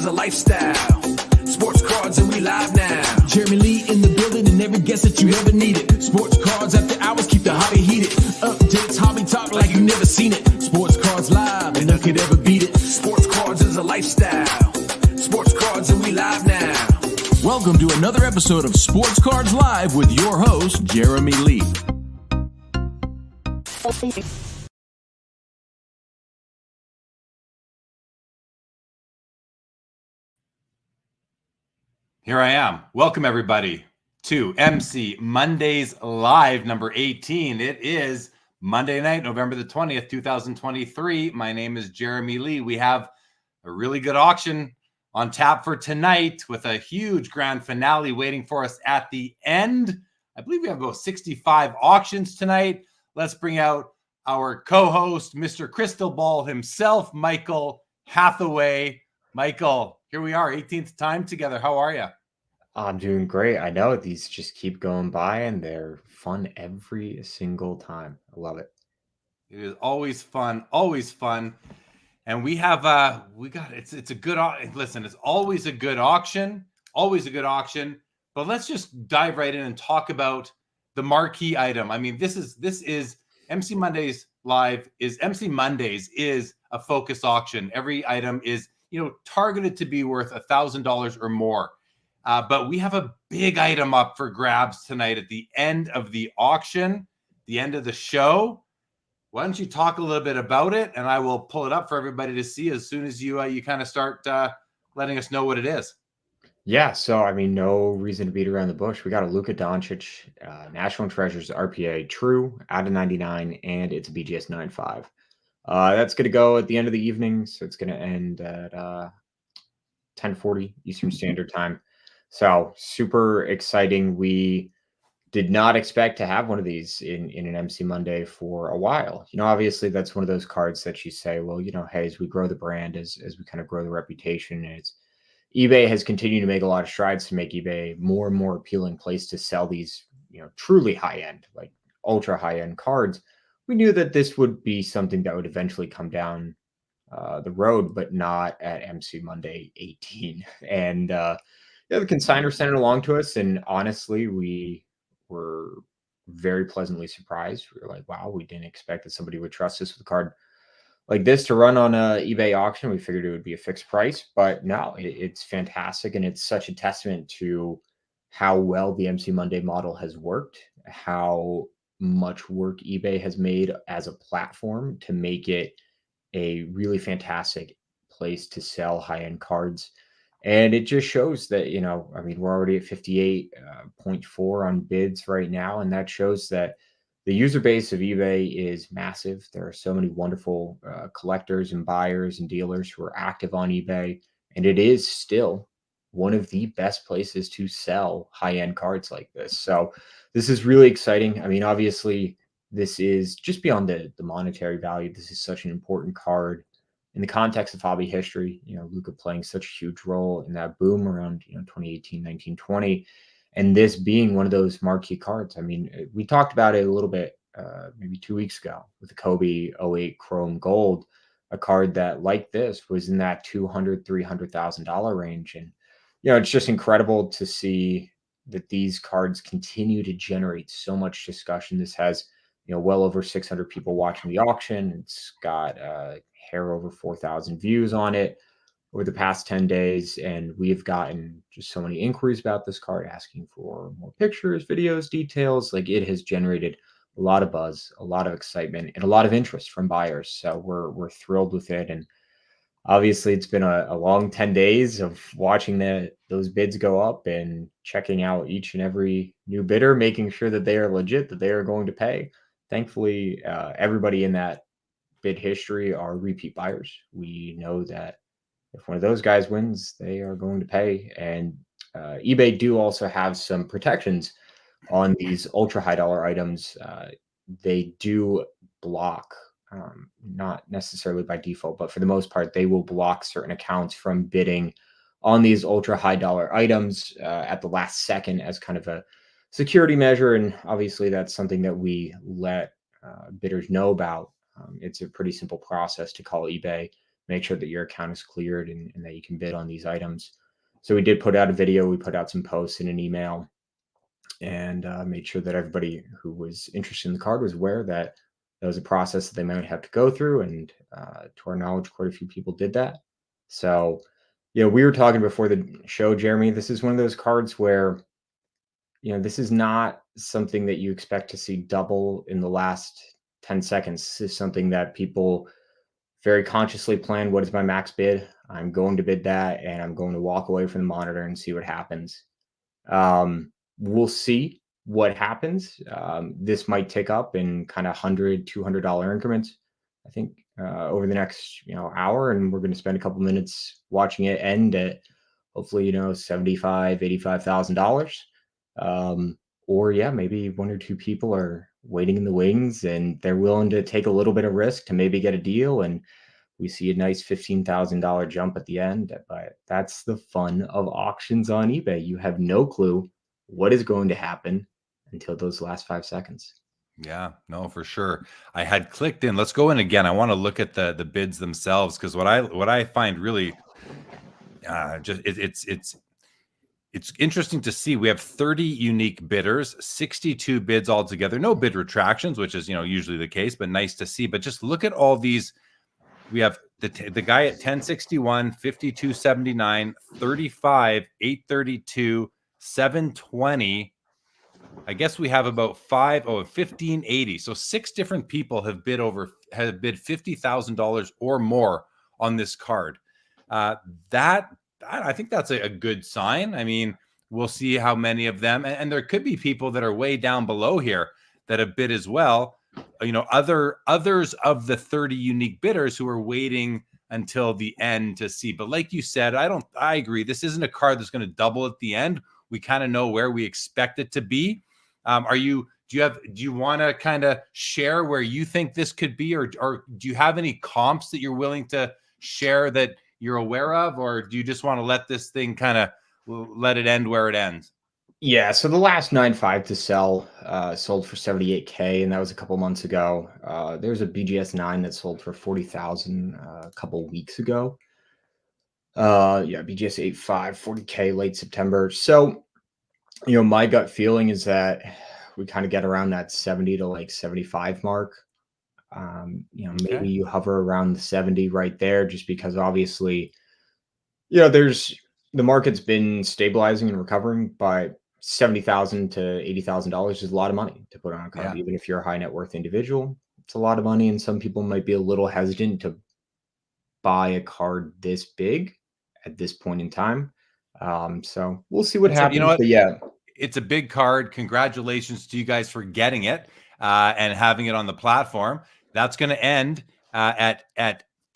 is a lifestyle. Sports cards and we live now. Jeremy Lee in the building and every guest that you ever needed. Sports cards after hours keep the hobby heated. Updates, hobby talk like you've never seen it. Sports cards live and none could ever beat it. Sports cards is a lifestyle. Sports cards and we live now. Welcome to another episode of Sports Cards Live with your host, Jeremy Lee. Here I am. Welcome, everybody, to MC Mondays Live number 18. It is Monday night, November the 20th, 2023. My name is Jeremy Lee. We have a really good auction on tap for tonight with a huge grand finale waiting for us at the end. I believe we have about 65 auctions tonight. Let's bring out our co-host, Mr. Crystal Ball himself, Michael Hathaway. Michael, here we are, 18th time together. How are you? I'm doing great. I know these just keep going by and they're fun every single time. I love it. It is always fun, always fun. And we have it's a good listen, it's always a good auction, but let's just dive right in and talk about the marquee item. I mean, this is MC Mondays Live MC Mondays is a focus auction. Every item is, targeted to be worth $1,000 or more. But we have a big item up for grabs tonight at the end of the auction, the end of the show. Why don't you talk a little bit about it, and I will pull it up for everybody to see as soon as you kind of start letting us know what it is. Yeah, so I mean, no reason to beat around the bush. We got a Luka Doncic, National Treasures RPA True out of 99, and it's a BGS 9.5. That's going to go at the end of the evening, so it's going to end at 10:40 Eastern Standard Time. So super exciting. We did not expect to have one of these in an MC Monday for a while. Obviously that's one of those cards that you say, well, hey, as we grow the brand, as we kind of grow the reputation, eBay has continued to make a lot of strides to make eBay more and more appealing place to sell these, truly high-end, like ultra high-end cards. We knew that this would be something that would eventually come down the road, but not at MC Monday 18. And the consignor sent it along to us, and honestly, we were very pleasantly surprised. We were like, wow, we didn't expect that somebody would trust us with a card like this to run on a eBay auction. We figured it would be a fixed price, but no, it's fantastic. And it's such a testament to how well the MC Monday model has worked, how much work eBay has made as a platform to make it a really fantastic place to sell high-end cards. And it just shows that, we're already at 58.4 on bids right now. And that shows that the user base of eBay is massive. There are so many wonderful collectors and buyers and dealers who are active on eBay. And it is still one of the best places to sell high-end cards like this. So this is really exciting. I mean, obviously, this is just beyond the monetary value. This is such an important card in the context of hobby history. Luka playing such a huge role in that boom around 2018, 19, 20, and this being one of those marquee cards. I mean, we talked about it a little bit maybe 2 weeks ago with the Kobe 08 Chrome Gold, a card that, like this, was in that $200,000, $300,000 range. And it's just incredible to see that these cards continue to generate so much discussion. This has well over 600 people watching the auction. It's got hair over 4,000 views on it over the past 10 days. And we've gotten just so many inquiries about this card, asking for more pictures, videos, details. Like, it has generated a lot of buzz, a lot of excitement, and a lot of interest from buyers. So we're thrilled with it. And obviously it's been a long 10 days of watching those bids go up and checking out each and every new bidder, making sure that they are legit, that they are going to pay. Thankfully, everybody in that bid history are repeat buyers. We know that if one of those guys wins, they are going to pay. And eBay do also have some protections on these ultra high dollar items. They do block, not necessarily by default, but for the most part, they will block certain accounts from bidding on these ultra high dollar items at the last second as kind of a security measure. And obviously that's something that we let bidders know about. It's a pretty simple process to call eBay, make sure that your account is cleared and that you can bid on these items. So we did put out a video, we put out some posts and an email, and made sure that everybody who was interested in the card was aware that that was a process that they might have to go through. And to our knowledge, quite a few people did that. So, we were talking before the show, Jeremy. This is one of those cards where, this is not something that you expect to see double in the last 10 seconds. This is something that people very consciously plan. What is my max bid? I'm going to bid that, and I'm going to walk away from the monitor and see what happens. We'll see what happens. This might tick up in kind of $100, $200 increments, I think, over the next hour, and we're going to spend a couple minutes watching it end at hopefully $75,000, $85,000. Or maybe one or two people are waiting in the wings and they're willing to take a little bit of risk to maybe get a deal, and we see a nice $15,000 jump at the end. But that's the fun of auctions on eBay. You have no clue what is going to happen until those last 5 seconds. Yeah, no, for sure. I had clicked in. Let's go in again. I want to look at the bids themselves, because what I find really it's interesting to see. We have 30 unique bidders, 62 bids altogether. No bid retractions, which is usually the case, but nice to see. But just look at all these. We have the guy at 1061, 5279, 35, 832, 720. I guess we have about 1580. So 6 different people have bid $50,000 or more on this card. I think that's a good sign. I mean, we'll see how many of them, and there could be people that are way down below here that have bid as well. Others of the 30 unique bidders who are waiting until the end to see. But like you said, I agree. This isn't a card that's going to double at the end. We kind of know where we expect it to be. Do you want to kind of share where you think this could be, or do you have any comps that you're willing to share that you're aware of, or do you just want to let this thing kind of let it end where it ends? Yeah, so the last 9.5 to sell sold for $78K, and that was a couple months ago. There's a BGS 9 that sold for $40,000 a couple weeks ago. BGS 8.5, $40K late September. So, my gut feeling is that we kind of get around that 70 to 75 mark. Maybe you hover around the 70 right there, just because obviously, the market's been stabilizing and recovering, but $70,000 to $80,000 is a lot of money to put on a card. Even if you're a high net worth individual, it's a lot of money, and some people might be a little hesitant to buy a card this big at this point in time. So we'll see what happens. What? But yeah, it's a big card. Congratulations to you guys for getting it and having it on the platform. That's going to end at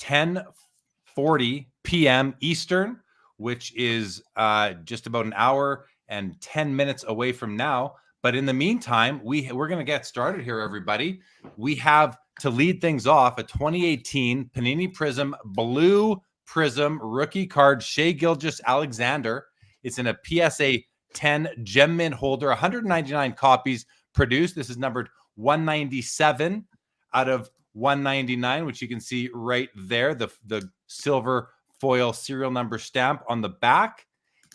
10:40 p.m. Eastern, which is just about an hour and 10 minutes away from now. But in the meantime, we're going to get started here, everybody. We have, to lead things off, a 2018 Panini Prism Blue Prism rookie card, Shai Gilgeous-Alexander. It's in a PSA 10 gem mint holder, 199 copies produced. This is numbered 197 out of 199, which you can see right there, the silver foil serial number stamp on the back.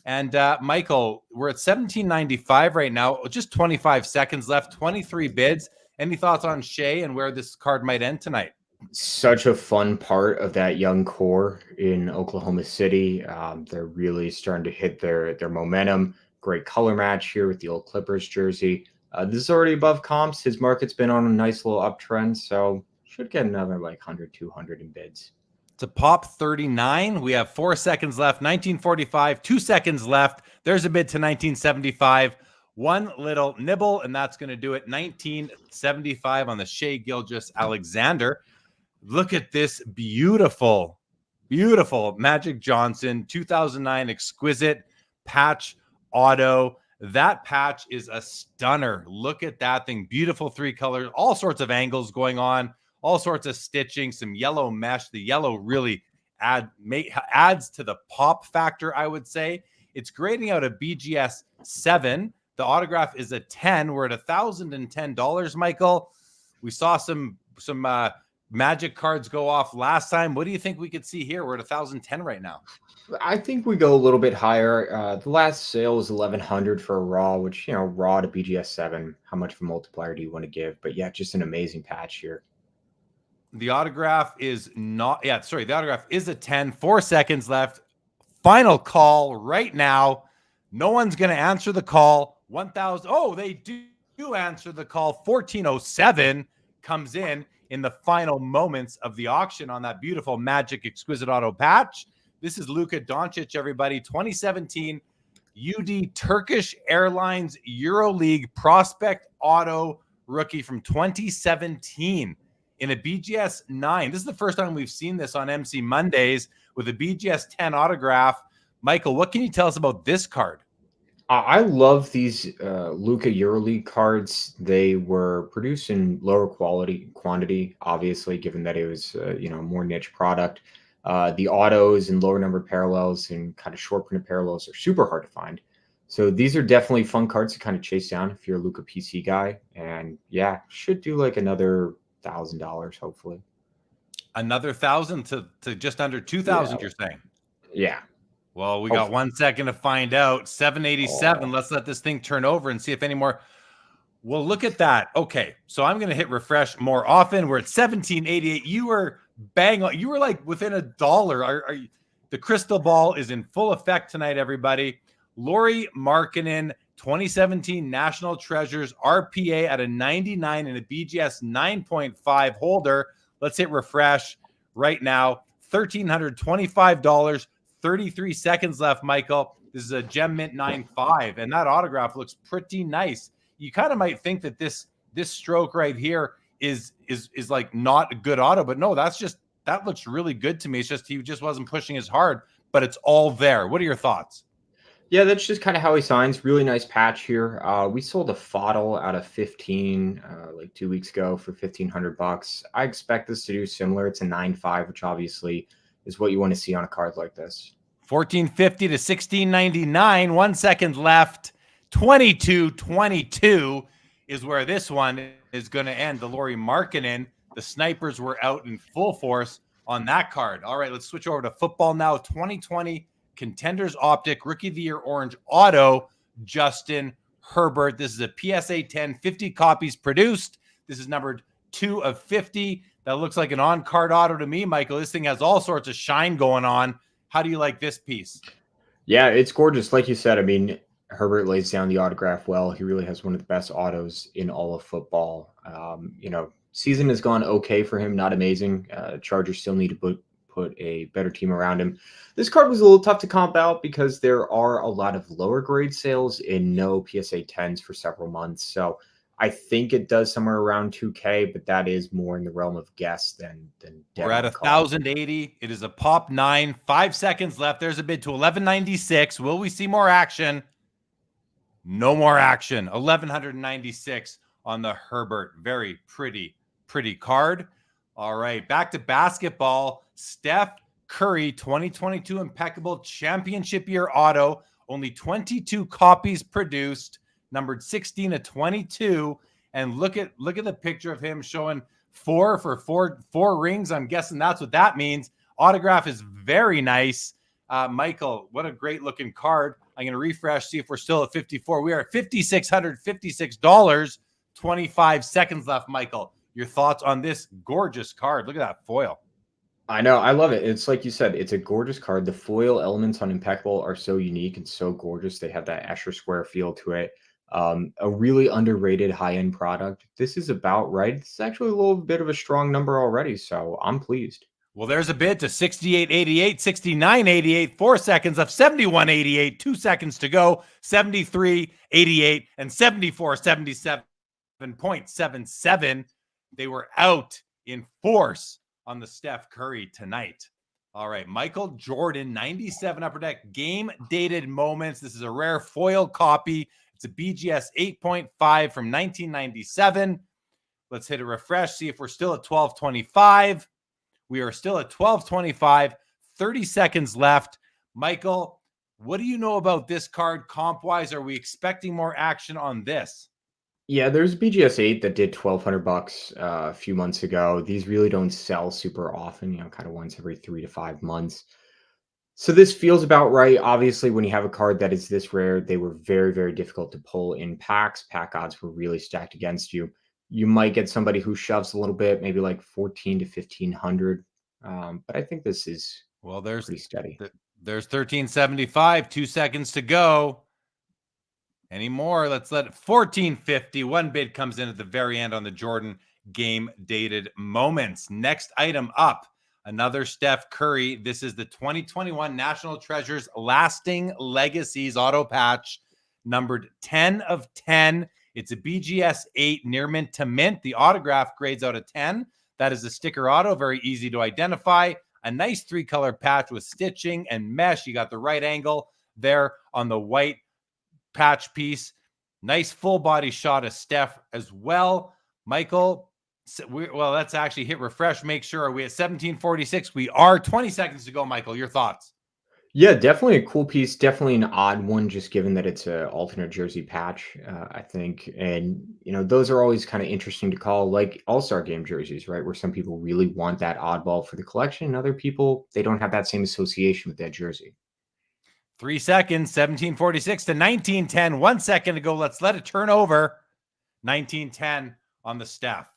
And Michael, we're at $17.95 right now. Just 25 seconds left, 23 bids. Any thoughts on Shai and where this card might end tonight? Such a fun part of that young core in Oklahoma City. They're really starting to hit their momentum. Great color match here with the old Clippers jersey. This is already above comps. His market's been on a nice little uptrend, so should get another 100, 200 in bids. It's a pop 39. We have 4 seconds left. 1945, 2 seconds left. There's a bid to 1975. One little nibble, and that's going to do it. 1975 on the Shai Gilgeous-Alexander. Look at this beautiful, beautiful Magic Johnson 2009 exquisite patch auto. That patch is a stunner. Look at that thing. Beautiful 3 colors, all sorts of angles going on, all sorts of stitching, some yellow mesh. The yellow really adds to the pop factor, I would say. It's grading out a BGS 7. The autograph is a 10. We're at $1,010, Michael. We saw some Magic cards go off last time. What do you think we could see here? We're at 1,010 right now. I think we go a little bit higher. The last sale was 1,100 for a raw, which, raw to BGS 7. How much of a multiplier do you want to give? But yeah, just an amazing patch here. The autograph is not, the autograph is a 10. 4 seconds left. Final call right now. No one's going to answer the call. 1,000. Oh, they do answer the call. 1407 comes in the final moments of the auction on that beautiful Magic Exquisite Auto patch. This is Luka Doncic, everybody. 2017 UD Turkish Airlines EuroLeague Prospect Auto rookie from 2017 in a BGS 9. This is the first time we've seen this on MC Mondays with a BGS 10 autograph. Michael, what can you tell us about this card? I love these Luka EuroLeague cards. They were produced in lower quantity, obviously, given that it was more niche product. The autos and lower number parallels and kind of short printed parallels are super hard to find. So these are definitely fun cards to kind of chase down if you're a Luka PC guy. And yeah, should do like another $1,000, hopefully. Another 1,000 to just under 2,000, you're saying? Yeah. Well, we got 1 second to find out. 787. Oh. Let's let this thing turn over and see if any more. Well, look at that. Okay, so I'm going to hit refresh more often. We're at 1788. You were bang on. You were like within $1. Are you, the crystal ball is in full effect tonight, everybody. Lauri Markkanen, 2017 National Treasures RPA at a 99 and a BGS 9.5 holder. Let's hit refresh right now. $1,325. 33 seconds left, Michael. This is a Gem Mint 9.5, and that autograph looks pretty nice. You kind of might think that this stroke right here is like not a good auto, but no, that looks really good to me. It's just he just wasn't pushing as hard, but it's all there. What are your thoughts? Yeah, that's just kind of how he signs. Really nice patch here. We sold a Fodl out of 15 like 2 weeks ago for $1,500. I expect this to do similar. It's a 9.5, which obviously is what you want to see on a card like this. 1450 to 1699. 1 second left. 22-22 is where this one is going to end. The Lauri Markkanen. The snipers were out in full force on that card. All right, let's switch over to football now. 2020 Contenders Optic Rookie of the Year Orange Auto, Justin Herbert. This is a PSA 10, 50 copies produced. This is numbered 2 of 50. That looks like an on-card auto to me, Michael. This thing has all sorts of shine going on. How do you like this piece? Yeah, it's gorgeous. Like you said, I mean, Herbert lays down the autograph well. He really has one of the best autos in all of football. Season has gone okay for him, not amazing. Chargers still need to put a better team around him. This card was a little tough to comp out because there are a lot of lower grade sales and no PSA 10s for several months. So I think it does somewhere around 2K, but that is more in the realm of guess than we're at 1,080. It is a pop 9. 5 seconds left. There's a bid to 1196. Will we see more action? No more action. 1,196 on the Herbert. Very pretty card. All right, back to basketball. Steph Curry, 2022 Impeccable Championship Year Auto. Only 22 copies produced. Numbered 16 to 22, and look at the picture of him showing 4 for 4 rings. I'm guessing that's what that means. Autograph is very nice. Michael, what a great looking card. I'm going to refresh, see if we're still at 54. We are at $5,656. 25 seconds left, Michael. Your thoughts on this gorgeous card? Look at that foil. I know. I love it. It's like you said, it's a gorgeous card. The foil elements on Impeccable are so unique and so gorgeous. They have that Escher Square feel to it. A really underrated high-end product. This is about right. It's actually a little bit of a strong number already, so I'm pleased. Well, there's a bid to 68.88, 69.88, 4 seconds left, 71.88, 2 seconds to go, 73.88, and 74.77.77. They were out in force on the Steph Curry tonight. All right, Michael Jordan, 97 Upper Deck, game-dated moments. This is a rare foil copy. It's a BGS 8.5 from 1997. Let's hit a refresh, see if we're still at 1225. We are still at 1225, 30 seconds left. Michael, what do you know about this card comp-wise? Are we expecting more action on this? Yeah, there's BGS 8 that did $1,200 a few months ago. These really don't sell super often, kind of once every 3 to 5 months. So this feels about right. Obviously, when you have a card that is this rare, they were very, very difficult to pull in packs. Pack odds were really stacked against you. You might get somebody who shoves a little bit, maybe like 14 to 1500. But I think this is Well, pretty steady. there's 1375, 2 seconds to go. Any more? Let's let it 1450. One bid comes in at the very end on the Jordan game dated moments. Next item up, another Steph Curry. This is the 2021 National Treasures Lasting Legacies auto patch, numbered 10 of 10. It's a BGS 8 near mint to mint. The autograph grades out of 10. That is a sticker auto, very easy to identify. A nice 3-color patch with stitching and mesh. You got the right angle there on the white patch piece. Nice full body shot of Steph as well. Michael, let's actually hit refresh. Make sure. Are we at 1746? We are. 20 seconds to go, Michael. Your thoughts? Yeah, definitely a cool piece. Definitely an odd one, just given that it's a alternate jersey patch, I think. And, those are always kind of interesting to call, like All-Star game jerseys, right? Where some people really want that oddball for the collection, and other people, they don't have that same association with that jersey. 3 seconds, 1746 to 1910. 1 second to go. Let's let it turn over. 1910 on the Steph.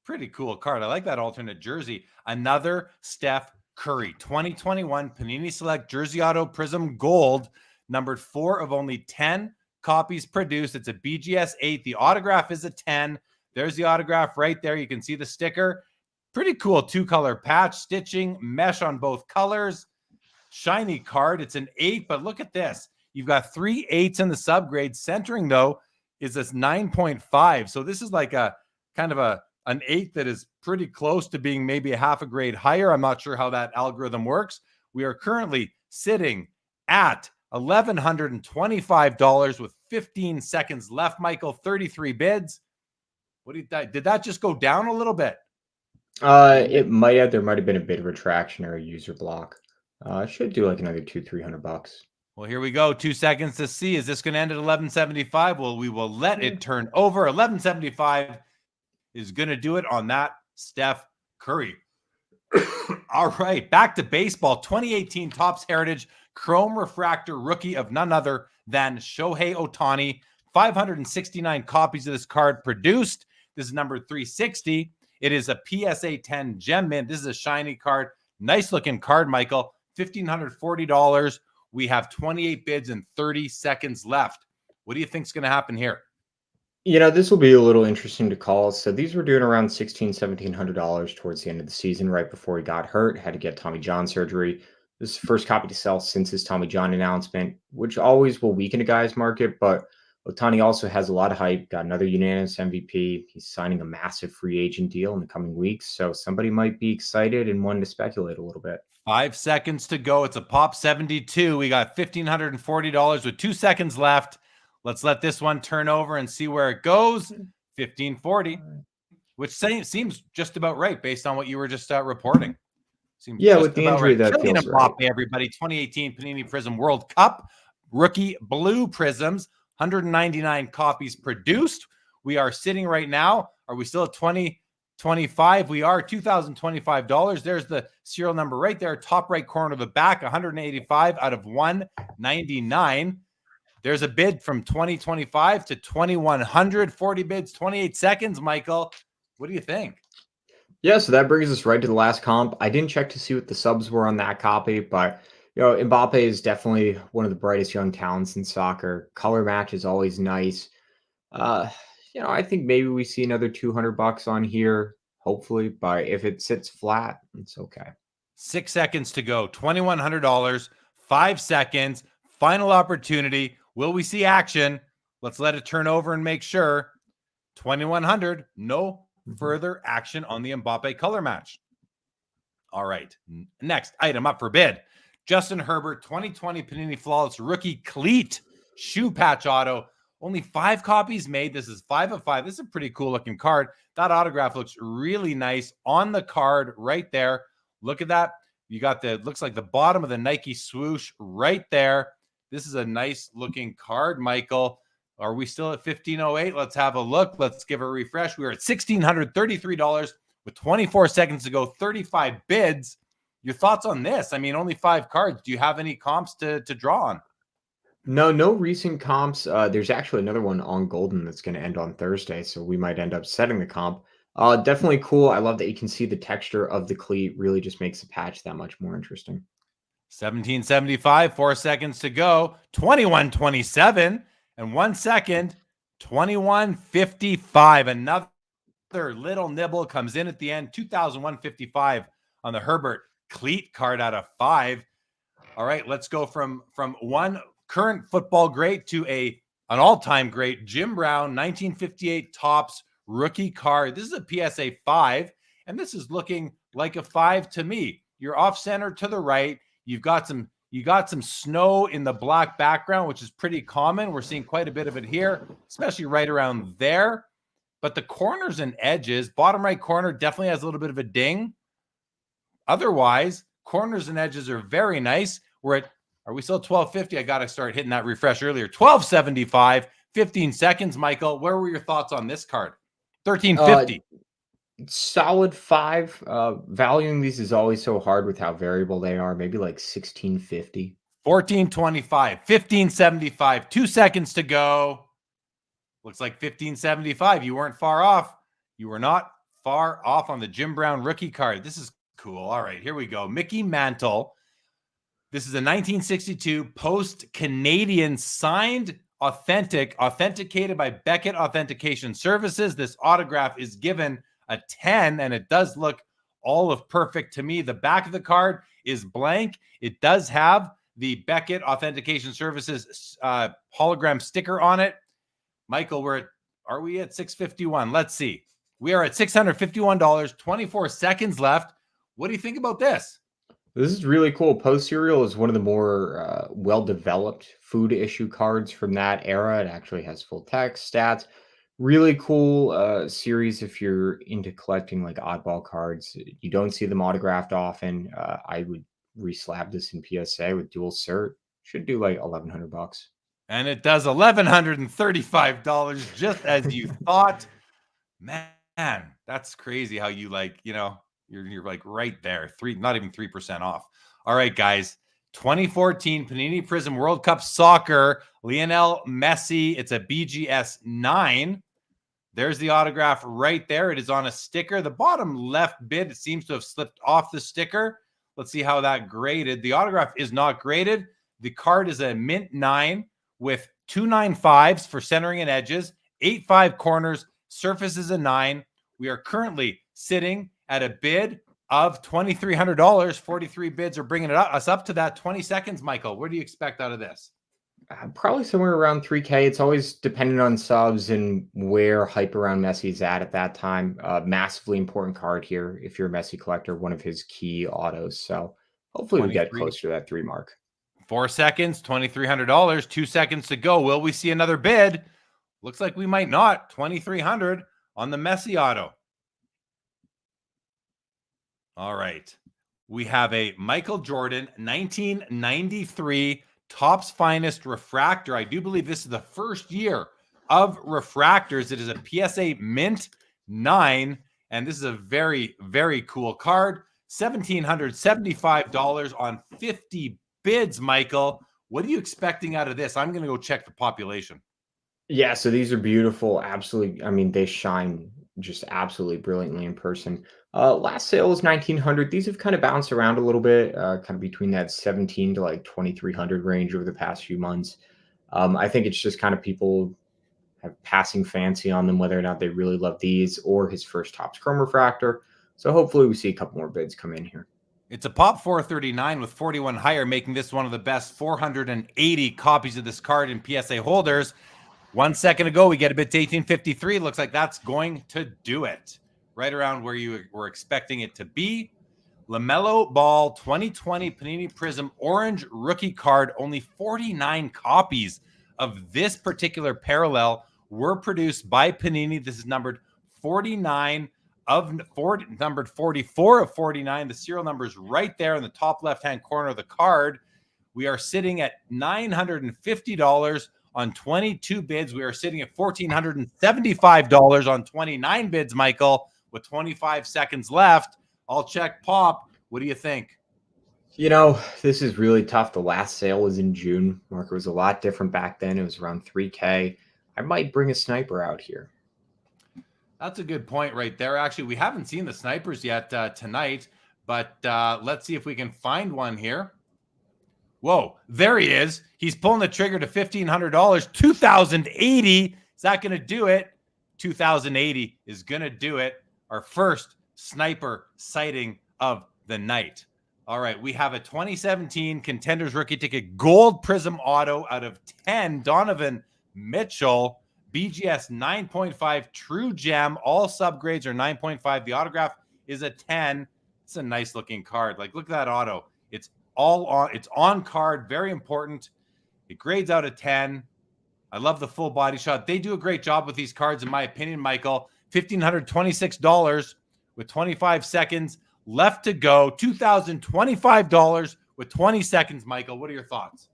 Pretty cool card. I like that alternate jersey. Another Steph Curry, 2021 Panini Select Jersey Auto Prism Gold, numbered 4 of only 10 copies produced. It's a BGS 8. The autograph is a 10. There's the autograph right there. You can see the sticker. Pretty cool 2-color patch, stitching, mesh on both colors. Shiny card. It's an 8, but look at this. You've got 3 8s in the subgrade. Centering, though, is this 9.5. So this is like a kind of an 8 that is pretty close to being maybe a half a grade higher. I'm not sure how that algorithm works. We are currently sitting at $1,125 with 15 seconds left. Michael, 33 bids. What do you think? Did that just go down a little bit? It might have. There might have been a bit of retraction or a user block. It should do like another $200-300. Well, here we go. 2 seconds to see. Is this going to end at 1175? Well, we will let it turn over. 1175 is going to do it on that Steph Curry. All right, back to baseball. 2018 Topps Heritage Chrome Refractor rookie of none other than Shohei Ohtani. 569 copies of this card produced. This is number 360. It is a PSA 10 gem mint. This is a shiny card. Nice looking card, Michael. $1,540. We have 28 bids and 30 seconds left. What do you think is going to happen here? This will be a little interesting to call. So these were doing around $1,700 towards the end of the season, right before he got hurt, had to get Tommy John surgery. This is the first copy to sell since his Tommy John announcement, which always will weaken a guy's market. But Ohtani also has a lot of hype, got another unanimous MVP. He's signing a massive free agent deal in the coming weeks. So somebody might be excited and wanting to speculate a little bit. 5 seconds to go. It's a pop 72. We got $1,540 with 2 seconds left. Let's let this one turn over and see where it goes. 1540, which seems just about right based on what you were just reporting. With the injury, that feels right. Everybody, 2018 Panini Prism World Cup rookie blue prisms, 199 copies produced. We are sitting right now. Are we still at 2025? We are. $2,025. There's the serial number right there, top right corner of the back, 185 out of 199. There's a bid from 2025 to 2100, 40 bids, 28 seconds. Michael, what do you think? Yeah, so that brings us right to the last comp. I didn't check to see what the subs were on that copy, but Mbappe is definitely one of the brightest young talents in soccer. Color match is always nice. I think maybe we see another $200 on here, hopefully, but if it sits flat, it's okay. 6 seconds to go. $2,100, 5 seconds, final opportunity. Will we see action? Let's let it turn over and make sure. 2,100, no further action on the Mbappe color match. All right, next item up for bid. Justin Herbert, 2020 Panini Flawless Rookie Cleat Shoe Patch Auto. Only 5 copies made. This is 5 of 5. This is a pretty cool looking card. That autograph looks really nice on the card right there. Look at that. You got looks like the bottom of the Nike swoosh right there. This is a nice looking card, Michael. Are we still at 1508? Let's have a look. Let's give a refresh. We are at $1,633 with 24 seconds to go, 35 bids. Your thoughts on this? I mean, only 5 cards. Do you have any comps to draw on? No recent comps. There's actually another one on Golden that's going to end on Thursday, so we might end up setting the comp. Definitely cool. I love that you can see the texture of the cleat. Really just makes the patch that much more interesting. 1775, 4 seconds to go, 2127, and 1 second, 2155. Another little nibble comes in at the end, 2155 on the Herbert cleat card out of 5. All right, let's go from one current football great to an all-time great, Jim Brown, 1958 Topps rookie card. This is a PSA 5, and this is looking like a 5 to me. You're off center to the right. You got some snow in the black background, which is pretty common. We're seeing quite a bit of it here, especially right around there. But the corners and edges, bottom right corner definitely has a little bit of a ding. Otherwise, corners and edges are very nice. Are we still at 1250? I got to start hitting that refresh earlier. 1275, 15 seconds, Michael. Where were your thoughts on this card? 1350. Solid 5. Valuing these is always so hard with how variable they are. Maybe like 1650. 1425, 1575, 2 seconds to go. Looks like 1575. You weren't far off. You were not far off on the Jim Brown rookie card. This is cool. All right, here we go. Mickey Mantle. This is a 1962 post-Canadian signed authenticated by Beckett Authentication Services. This autograph is given a 10, and it does look all of perfect to me. The back of the card is blank. It does have the Beckett Authentication Services hologram sticker on it. Michael, are we at 651? Let's see. We are at $651, 24 seconds left. What do you think about this? This is really cool. Post Cereal is one of the more well-developed food issue cards from that era. It actually has full text, stats. Really cool series if you're into collecting like oddball cards. You don't see them autographed often. I would reslab this in PSA with dual cert. Should do like $1,100. And it does $1,135, just as you thought. Man, that's crazy how you you're like right there, not even 3% off. All right, guys. 2014 Panini Prism World Cup Soccer, Lionel Messi. It's a BGS 9. There's the autograph right there. It is on a sticker. The bottom left bid, it seems to have slipped off the sticker. Let's see how that graded. The autograph is not graded. The card is a mint 9 with 2 9.5s for centering and edges, 8.5 corners. Surface is a 9. We are currently sitting at a bid of $2,300. 43 bids are bringing us up to that. 20 seconds, Michael. What do you expect out of this? Probably somewhere around 3K. It's always dependent on subs and where hype around Messi is at that time. Massively important card here if you're a Messi collector, one of his key autos. So hopefully we get close to that 3 mark. 4 seconds, $2,300. 2 seconds to go. Will we see another bid? Looks like we might not. 2,300 on the Messi auto. All right. We have a Michael Jordan 1993 Topps Finest refractor. I do believe this is the first year of refractors. It is a PSA Mint 9, and this is a very, very cool card. $1,775 on 50 bids, Michael. What are you expecting out of this? I'm going to go check the population. Yeah, so these are beautiful. Absolutely. I mean, they shine just absolutely brilliantly in person. Last sale was 1,900. These have kind of bounced around a little bit, kind of between that 17 to like 2,300 range over the past few months. I think it's just kind of people have passing fancy on them, whether or not they really love these or his first Topps Chrome refractor. So hopefully we see a couple more bids come in here. It's a pop 439 with 41 higher, making this one of the best 480 copies of this card in PSA holders. 1 second ago, we get a bid to 1853. Looks like that's going to do it. Right around where you were expecting it to be. LaMelo Ball 2020 Panini Prism Orange rookie card. Only 49 copies of this particular parallel were produced by Panini. This is numbered 49 of numbered 44 of 49. The serial number is right there in the top left-hand corner of the card. We are sitting at $950 on 22 bids. We are sitting at $1,475 on 29 bids, Michael, with 25 seconds left. I'll check Pop. What do you think? You know, this is really tough. The last sale was in June. Market was a lot different back then. It was around 3K. I might bring a sniper out here. That's a good point right there. Actually, we haven't seen the snipers yet tonight, but let's see if we can find one here. Whoa, there he is. He's pulling the trigger to $1,500. 2,080. Is that going to do it? 2,080 is going to do it. Our first sniper sighting of the night. All right, we have a 2017 Contenders rookie ticket gold prism auto out of 10. Donovan Mitchell, BGS 9.5 true gem. All subgrades are 9.5. The autograph is a 10. It's a nice looking card. Like, look at that auto. It's all on. It's on card. Very important. It grades out a 10. I love the full body shot. They do a great job with these cards, in my opinion, Michael. $1,526 with 25 seconds left to go. $2,025 with 20 seconds, Michael. What are your thoughts?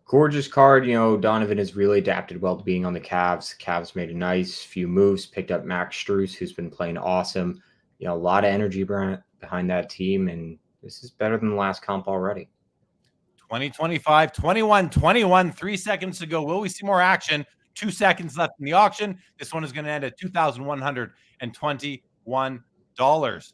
Gorgeous card. You know, Donovan has really adapted well to being on the Cavs. Cavs made a nice few moves, picked up Max Strus, who's been playing awesome. You know, a lot of energy behind that team, and this is better than the last comp already. 2025, 21, 21, 3 seconds to go. Will we see more action? 2 seconds left in the auction. This one is going to end at $2,121.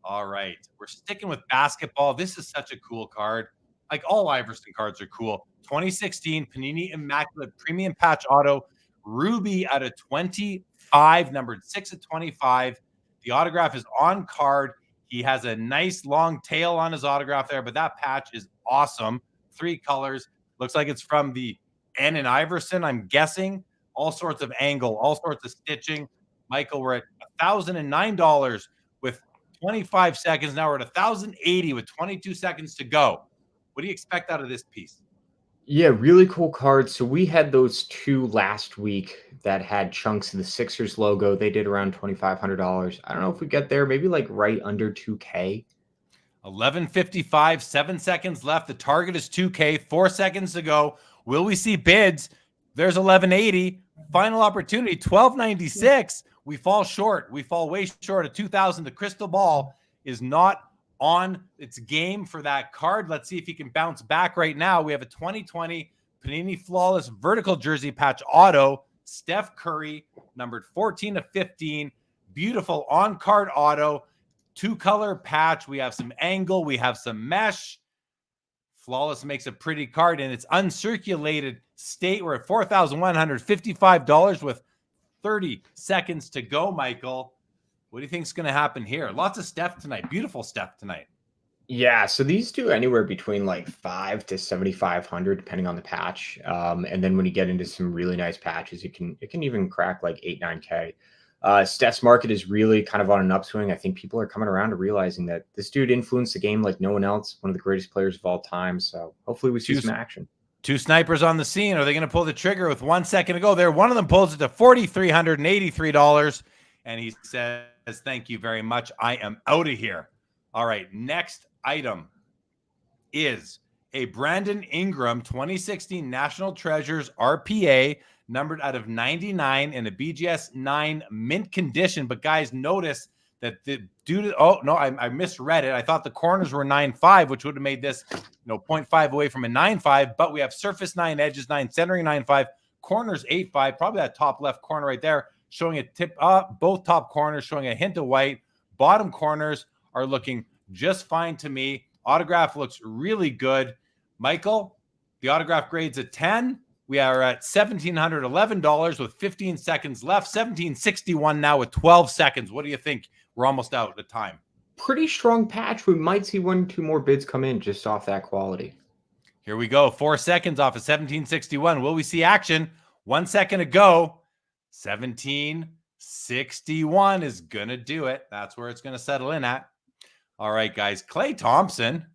All right. We're sticking with basketball. This is such a cool card. Like, all Iverson cards are cool. 2016 Panini Immaculate Premium Patch Auto. Ruby out of 25, numbered 6 of 25. The autograph is on card. He has a nice long tail on his autograph there, but that patch is awesome. 3 colors. Looks like it's from the N and Iverson, I'm guessing. All sorts of angle, all sorts of stitching. Michael, we're at $1,009 with 25 seconds. Now we're at $1,080 with 22 seconds to go. What do you expect out of this piece? Yeah, really cool cards. So we had those 2 last week that had chunks of the Sixers logo. They did around $2,500. I don't know if we get there, maybe like right under 2K. 11:55, 7 seconds left. The target is 2K, 4 seconds to go. Will we see bids? There's 1180. Final opportunity, 1296. We fall short. We fall way short of 2,000. The crystal ball is not on its game for that card. Let's see if he can bounce back right now. We have a 2020 Panini Flawless Vertical Jersey Patch Auto. Steph Curry, numbered 14 of 15. Beautiful on-card auto. 2-color patch. We have some angle. We have some mesh. Flawless makes a pretty card in its uncirculated state. We're at $4,155 with 30 seconds to go, Michael. What do you think is going to happen here? Lots of Steph tonight. Beautiful Steph tonight. Yeah, so these do anywhere between like 5 to 7,500 depending on the patch. And then when you get into some really nice patches, it can even crack like 8-9K. Steph's market is really kind of on an upswing. I think people are coming around to realizing that this dude influenced the game like no one else. One of the greatest players of all time. So hopefully we see some action. 2 snipers on the scene. Are they going to pull the trigger with 1 second to go there? One of them pulls it to $4,383. And he says, thank you very much. I am out of here. All right. Next item is a Brandon Ingram 2016 National Treasures RPA, numbered out of 99 in a BGS 9 mint condition. But guys, notice that the dude, oh no, I misread it. I thought the corners were 9.5, which would have made this 0.5 away from a 9.5. But we have surface 9, edges 9, centering 9.5, corners 8.5. Probably that top left corner right there showing a tip up. Both top corners showing a hint of white. Bottom corners are looking just fine to me. Autograph looks really good. Michael, the autograph grade's a 10. We are at $1,711 with 15 seconds left. $1,761 now with 12 seconds. What do you think? We're almost out of time. Pretty strong patch. We might see 1-2 more bids come in just off that quality. Here we go. 4 seconds off of 1761. Will we see action? 1 second to go. 1761 is going to do it. That's where it's going to settle in at. All right, guys. Klay Thompson.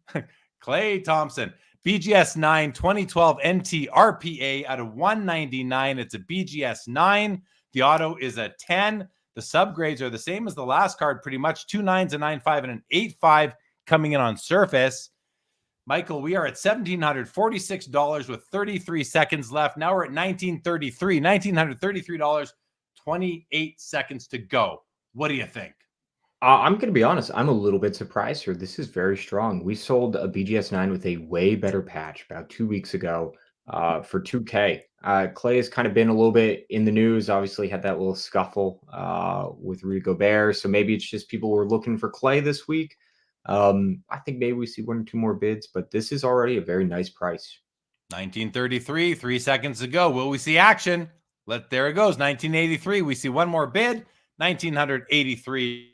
Klay Thompson. BGS 9 2012 NT RPA out of 199. It's a BGS 9. The auto is a 10. The subgrades are the same as the last card, pretty much. 2 9s, a 9.5, and an 8.5 coming in on surface. Michael, we are at $1,746 with 33 seconds left. Now we're at $1,933, 28 seconds to go. What do you think? I'm going to be honest. I'm a little bit surprised here. This is very strong. We sold a BGS 9 with a way better patch about 2 weeks ago for 2K. Clay has kind of been a little bit in the news. Obviously, had that little scuffle with Rudy Gobert. So maybe it's just people were looking for Clay this week. I think maybe we see 1 or 2 more bids, but this is already a very nice price. 1933, 3 seconds to go. Will we see action? There it goes. 1983. We see one more bid. $1,983.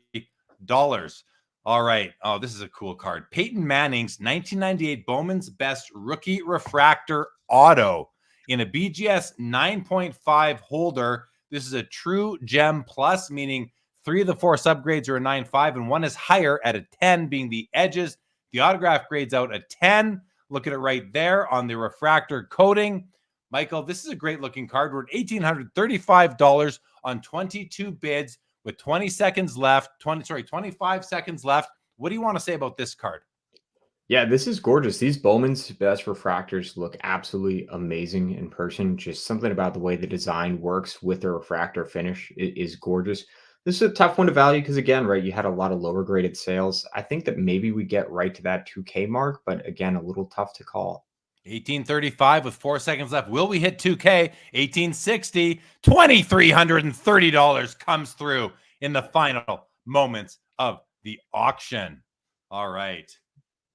All right. Oh, this is a cool card. Peyton Manning's 1998 Bowman's Best Rookie Refractor Auto in a BGS 9.5 holder. This is a true gem plus, meaning 3 of the 4 subgrades are a 9.5 and 1 is higher at a 10, being the edges. The autograph grades out a 10. Look at it right there on the refractor coating. Michael, this is a great looking card. We're at $1,835 on 22 bids with 25 seconds left. What do you want to say about this card? Yeah, this is gorgeous. These Bowman's Best Refractors look absolutely amazing in person. Just something about the way the design works with the refractor finish is gorgeous. This is a tough one to value because, again, right, you had a lot of lower graded sales. I think that maybe we get right to that 2K mark, but again, a little tough to call. 1835 with 4 seconds left. Will we hit 2K? 1860, $2,330 comes through in the final moments of the auction. All right.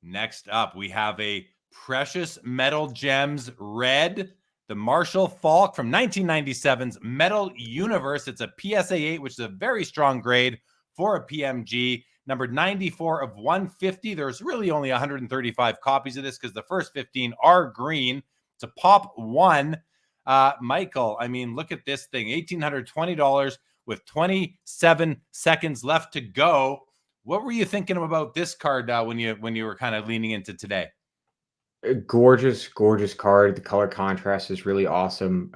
Next up, we have a Precious Metal Gems Red, the Marshall Falk from 1997's Metal Universe. It's a PSA 8, which is a very strong grade for a PMG. Numbered 94 of 150. There's really only 135 copies of this because the first 15 are green. It's a pop 1. Michael, I mean, look at this thing. $1,820 with 27 seconds left to go. What were you thinking about this card when you were kind of leaning into today? Gorgeous, gorgeous card. The color contrast is really awesome.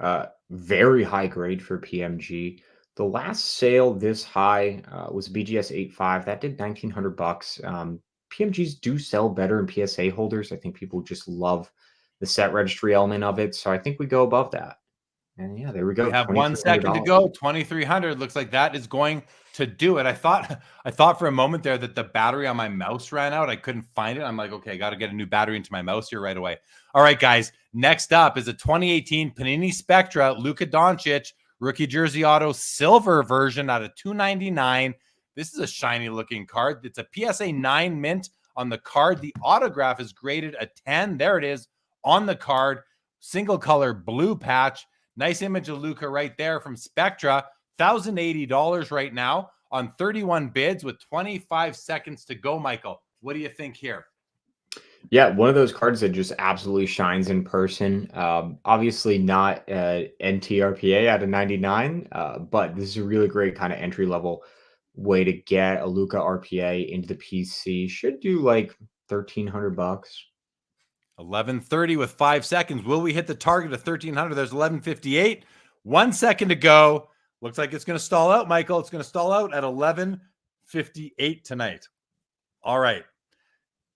Very high grade for PMG. The last sale this high was BGS 8.5. That did $1,900. PMGs do sell better in PSA holders. I think people just love the set registry element of it. So I think we go above that. And yeah, there we go. We have 1 second to go. 2,300. Looks like that is going to do it. I thought for a moment there that the battery on my mouse ran out. I couldn't find it. I'm like, okay, got to get a new battery into my mouse here right away. All right, guys. Next up is a 2018 Panini Spectra Luka Doncic rookie jersey auto silver version out of $299. This is a shiny looking card. It's a PSA 9 mint on the card. The autograph is graded a 10. There it is on the card. Single color blue patch. Nice image of Luka right there from Spectra. $1,080 right now on 31 bids with 25 seconds to go. Michael, what do you think here? Yeah, one of those cards that just absolutely shines in person. Obviously not NTRPA out of 99, but this is a really great kind of entry level way to get a Luka RPA into the PC. Should do like $1,300. 11:30 with 5 seconds. Will we hit the target of 1,300? There's 11:58. 1 second to go. Looks like it's going to stall out, Michael. It's going to stall out at 11:58 tonight. All right.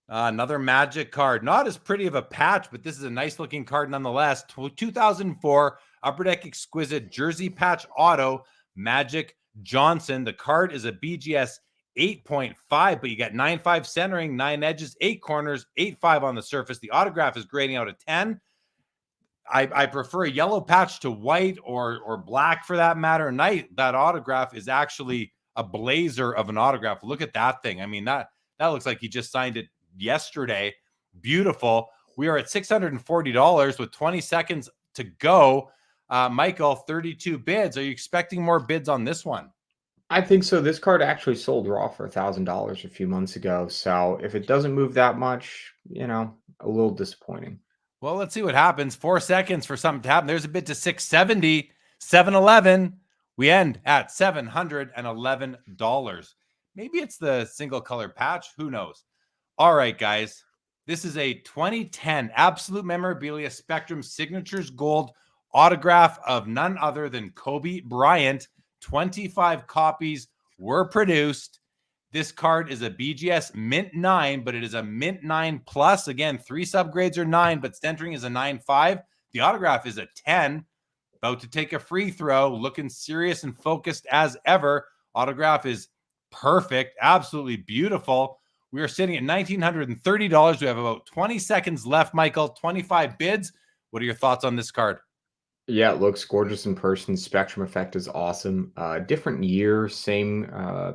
Another Magic card. Not as pretty of a patch, but this is a nice looking card nonetheless. 2004 Upper Deck Exquisite Jersey Patch Auto Magic Johnson. The card is a BGS 8.5, but you got 9.5 centering, 9 edges, 8 corners, 8.5 on the surface. The autograph is grading out a 10. I prefer a yellow patch to white or black for that matter. That autograph is actually a blazer of an autograph. Look at that thing. I mean, that looks like he just signed it yesterday. Beautiful. We are at $640 with 20 seconds to go. Michael, 32 bids. Are you expecting more bids on this one? I think so. This card actually sold raw for $1,000 a few months ago. So if it doesn't move that much, a little disappointing. Well, let's see what happens. 4 seconds for something to happen. There's a bid to 670, 711. We end at $711. Maybe it's the single color patch. Who knows? All right, guys. This is a 2010 Absolute Memorabilia Spectrum Signatures Gold autograph of none other than Kobe Bryant. 25 copies were produced. This card is a BGS Mint 9, but it is a Mint 9 Plus. Again, 3 subgrades are 9, but centering is a 9.5. The autograph is a 10. About to take a free throw, looking serious and focused as ever. Autograph is perfect, absolutely beautiful. We are sitting at $1,930. We have about 20 seconds left, Michael. 25 bids. What are your thoughts on this card? Yeah, it looks gorgeous in person. Spectrum effect is awesome. Different year, same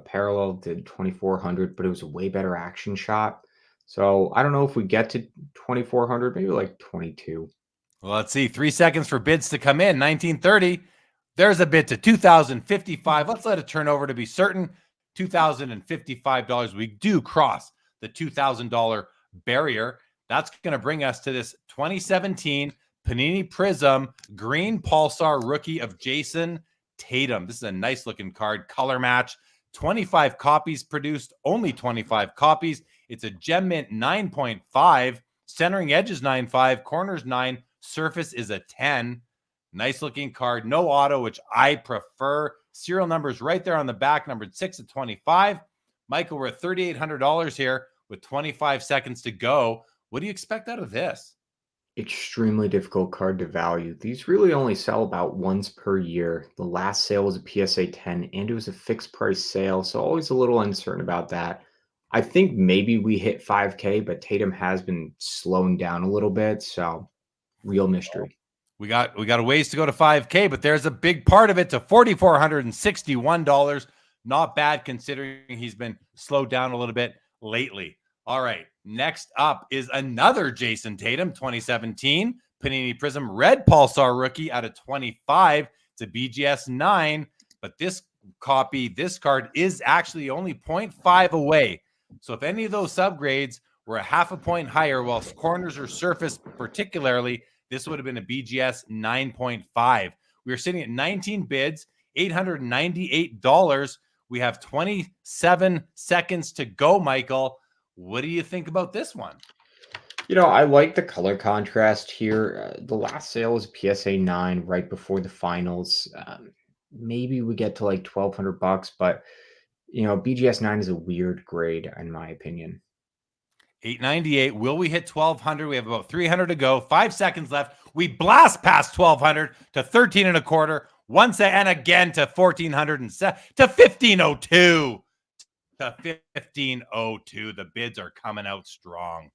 parallel, did 2400, but it was a way better action shot. So I don't know if we get to 2400, maybe like 22. Well, let's see. 3 seconds for bids to come in. 1930. There's a bid to $2,055. Let's let it turn over to be certain. $2,055. We do cross the $2,000 barrier. That's going to bring us to this 2017 Panini Prism Green Pulsar Rookie of Jason Tatum. This is a nice looking card. Color match. 25 copies produced. Only 25 copies. It's a Gem Mint 9.5. Centering edge is 9.5. Corners 9. Surface is a 10. Nice looking card. No auto, which I prefer. Serial numbers right there on the back, numbered 6 of 25. Michael, we're at $3,800 here with 25 seconds to go. What do you expect out of this? Extremely difficult card to value. These really only sell about once per year. The last sale was a PSA 10 and it was a fixed price sale, so always a little uncertain about that. I think maybe we hit 5K, but Tatum has been slowing down a little bit, so real mystery. We got a ways to go to 5K, but there's a big part of it to $4,461. Not bad considering he's been slowed down a little bit lately. All right, next up is another Jason Tatum 2017 Panini Prism Red Pulsar Rookie out of 25. It's a BGS 9, but this card is actually only 0.5 away. So if any of those subgrades were a half a point higher, while corners or surface particularly, this would have been a BGS 9.5. We are sitting at 19 bids, $898. We have 27 seconds to go, Michael. What do you think about this one? I like the color contrast here. The last sale was PSA 9 right before the finals. Maybe we get to like $1,200, but BGS 9 is a weird grade in my opinion. $898. Will we hit 1,200? We have about 300 to go. 5 seconds left. We blast past 1,200 to 13 and a quarter. And again to 1,400 to 1,502. To 1,502. The bids are coming out strong.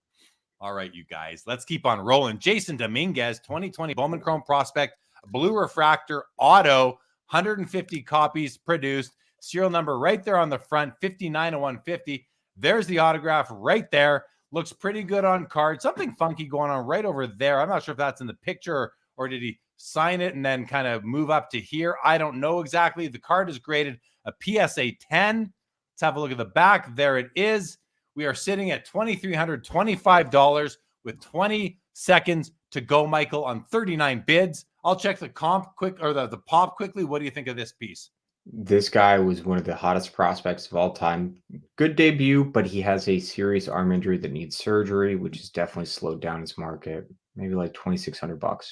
All right, you guys, let's keep on rolling. Jason Dominguez, 2020 Bowman Chrome Prospect, Blue Refractor Auto, 150 copies produced. Serial number right there on the front, 59 of 150. There's the autograph right there. Looks pretty good on card. Something funky going on right over there. I'm not sure if that's in the picture or did he sign it and then kind of move up to here. I don't know exactly. The card is graded a PSA 10. Let's have a look at the back. There it is. We are sitting at $2,325 with 20 seconds to go, Michael, on 39 bids. I'll check the comp quick or the pop quickly. What do you think of this piece? This guy was one of the hottest prospects of all time. Good debut, but he has a serious arm injury that needs surgery, which has definitely slowed down his market. Maybe like $2,600.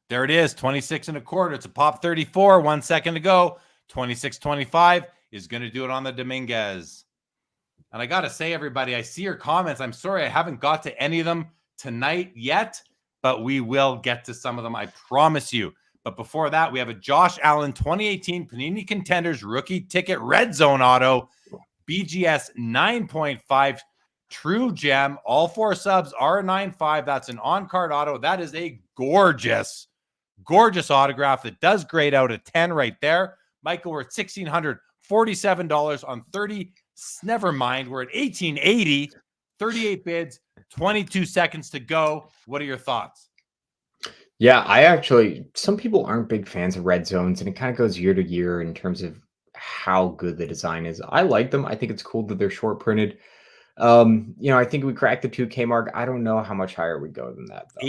There it is, 26 and a quarter. It's a pop 34. 1 second to go. 26.25 is going to do it on the Dominguez. And I got to say, everybody, I see your comments. I'm sorry I haven't got to any of them tonight yet, but we will get to some of them. I promise you. But before that, we have a Josh Allen 2018 Panini Contenders Rookie Ticket Red Zone Auto, BGS 9.5 True Gem. All 4 subs are 9.5. That's an on-card auto. That is a gorgeous, gorgeous autograph that does grade out a 10 right there. Michael, we're at $1,647 on 30. Never mind. We're at $1,880, 38 bids, 22 seconds to go. What are your thoughts? Yeah, some people aren't big fans of red zones, and it kind of goes year to year in terms of how good the design is. I like them. I think it's cool that they're short printed. I think we cracked the 2K mark. I don't know how much higher we go than that, though.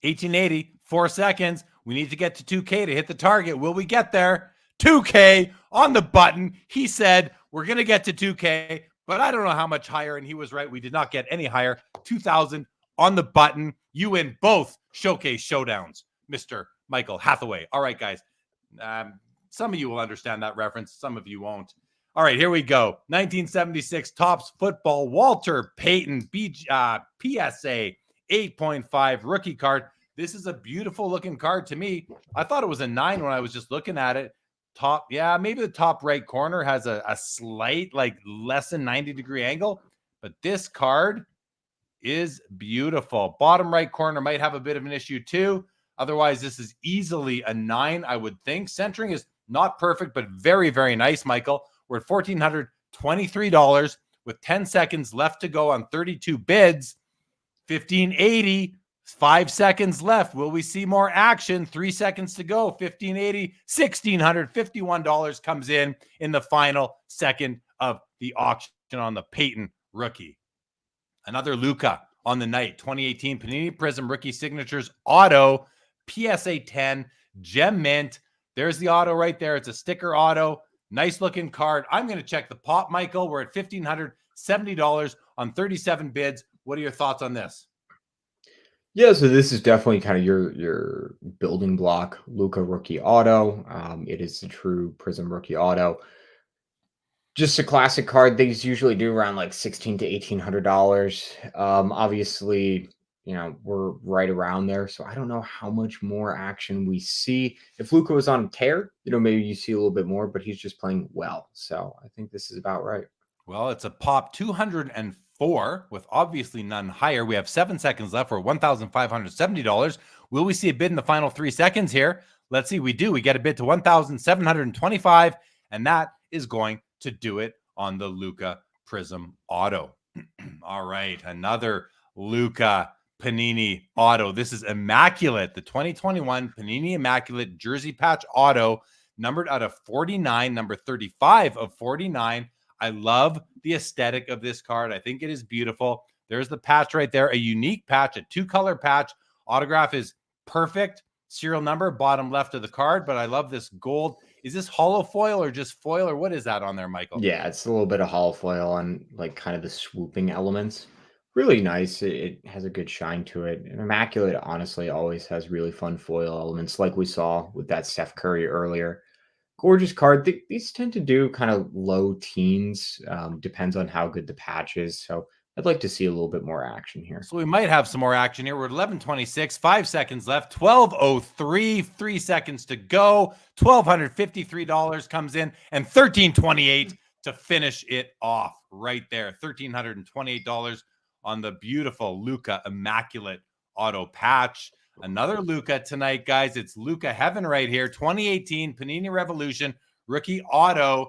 1880, 4 seconds. We need to get to 2K to hit the target. Will we get there? 2K on the button. He said, we're going to get to 2K, but I don't know how much higher. And he was right. We did not get any higher. 2,000 on the button. You win both showcase showdowns, Mr. Michael Hathaway. All right, guys. Some of you will understand that reference. Some of you won't. All right, here we go. 1976 Topps Football Walter Payton PSA 8.5 rookie card. This is a beautiful looking card to me. I thought it was a 9 when I was just looking at it. Maybe the top right corner has a slight, like less than 90-degree angle, but this card is beautiful. Bottom right corner might have a bit of an issue too. Otherwise, this is easily a 9, I would think. Centering is not perfect, but very, very nice, Michael. We're at $1,423 with 10 seconds left to go on 32 bids. $1,580, 5 seconds left. Will we see more action? 3 seconds to go. $1,580, $1,651 comes in the final second of the auction on the Payton rookie. Another Luka on the night. 2018 Panini Prism Rookie Signatures Auto, PSA 10, Gem Mint. There's the auto right there. It's a sticker auto. Nice looking card. I'm going to check the pop, Michael. We're at $1,570 on 37 bids. What are your thoughts on this? Yeah, so this is definitely kind of your building block Luka rookie auto. It is the true Prism rookie auto. Just a classic card. These usually do around like $1,600 to $1,800. Obviously, you know, we're right around there, so I don't know how much more action we see. If Luka was on a tear, you know, maybe you see a little bit more, but he's just playing well. So I think this is about right. Well, it's a pop 204 with obviously none higher. We have 7 seconds left for $1,570. Will we see a bid in the final 3 seconds here? Let's see. We do. We get a bid to $1,725, and that is going to do it on the Luka Prism Auto. All right, another Luka Panini Auto. This is Immaculate, the 2021 Panini Immaculate Jersey Patch Auto, numbered out of 49, number 35 of 49. I love the aesthetic of this card. I think it is beautiful. There's the patch right there, a unique patch, a 2-color patch. Autograph is perfect. Serial number, bottom left of the card, but I love this gold. Is this hollow foil or just foil, or what is that on there, Michael? Yeah, it's a little bit of hollow foil on like kind of the swooping elements. Really nice. It has a good shine to it. And Immaculate, honestly, always has really fun foil elements like we saw with that Steph Curry earlier. Gorgeous card. These tend to do kind of low teens. Depends on how good the patch is. So I'd like to see a little bit more action here. So we might have some more action here. We're at 11:26, 5 seconds left, 12:03, 3 seconds to go. $1,253 comes in, and $1,328 to finish it off right there. $1,328 on the beautiful Luka Immaculate Auto Patch. Another Luka tonight, guys. It's Luka Heaven right here. 2018 Panini Revolution Rookie Auto.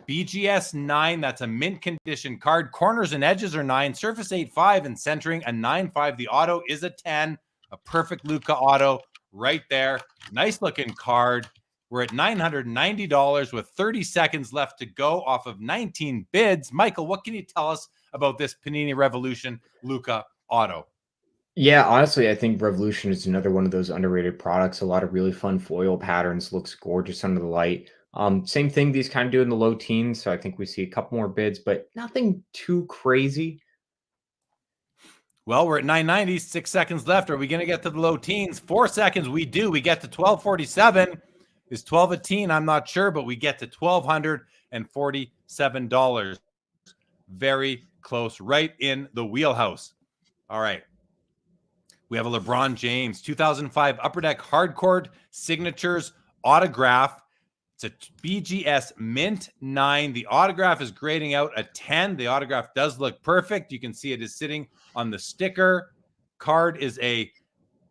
BGS 9, that's a mint condition card. Corners and edges are 9, surface 8.5, and centering a 9.5. The auto is a 10, a perfect Luka auto right there. Nice looking card. We're at $990 with 30 seconds left to go off of 19 bids. Michael, what can you tell us about this Panini Revolution Luka auto? Yeah, honestly, I think Revolution is another one of those underrated products. A lot of really fun foil patterns, looks gorgeous under the light. Same thing, these kind of do in the low teens, so I think we see a couple more bids, but nothing too crazy. Well, we're at 990, 6 seconds left. Are we going to get to the low teens? 4 seconds, we do. We get to 1247. Is 12 a teen? I'm not sure, but we get to $1,247. Very close, right in the wheelhouse. All right. We have a LeBron James 2005 Upper Deck Hardcourt Signatures Autograph. It's a BGS Mint 9. The autograph is grading out a 10. The autograph does look perfect. You can see it is sitting on the sticker. Card is a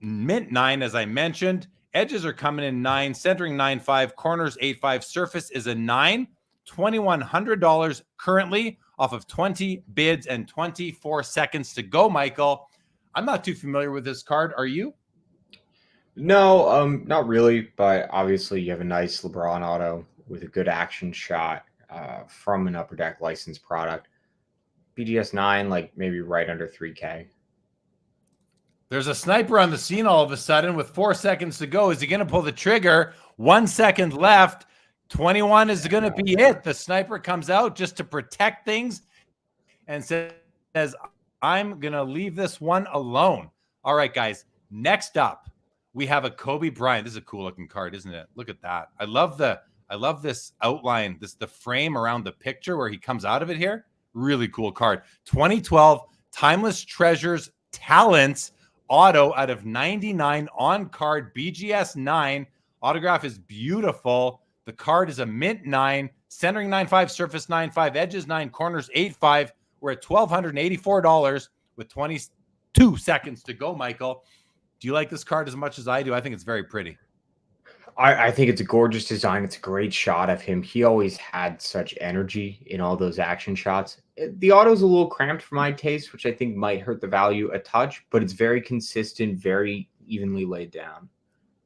Mint 9, as I mentioned. Edges are coming in 9, centering 9.5, corners 8.5. Surface is a 9. $2,100 currently off of 20 bids and 24 seconds to go, Michael. I'm not too familiar with this card. Are you? No, not really, but obviously you have a nice LeBron auto with a good action shot from an Upper Deck licensed product. BGS 9, like maybe right under 3K. There's a sniper on the scene all of a sudden with 4 seconds to go. Is he going to pull the trigger? 1 second left. 21 is going to be it. The sniper comes out just to protect things and says, I'm going to leave this one alone. All right, guys. Next up, we have a Kobe Bryant. This is a cool looking card, isn't it? Look at that. I love the I love this outline, the frame around the picture where he comes out of it here. Really cool card. 2012 Timeless Treasures Talents auto out of 99 on card, BGS 9. Autograph is beautiful. The card is a mint 9, centering 9.5, surface 9.5, edges 9, corners 8.5. We're at $1,284 with 22 seconds to go, Michael. Do you like this card as much as I do? I think it's very pretty. I think it's a gorgeous design. It's a great shot of him. He always had such energy in all those action shots. The auto's a little cramped for my taste, which I think might hurt the value a touch, but it's very consistent, very evenly laid down.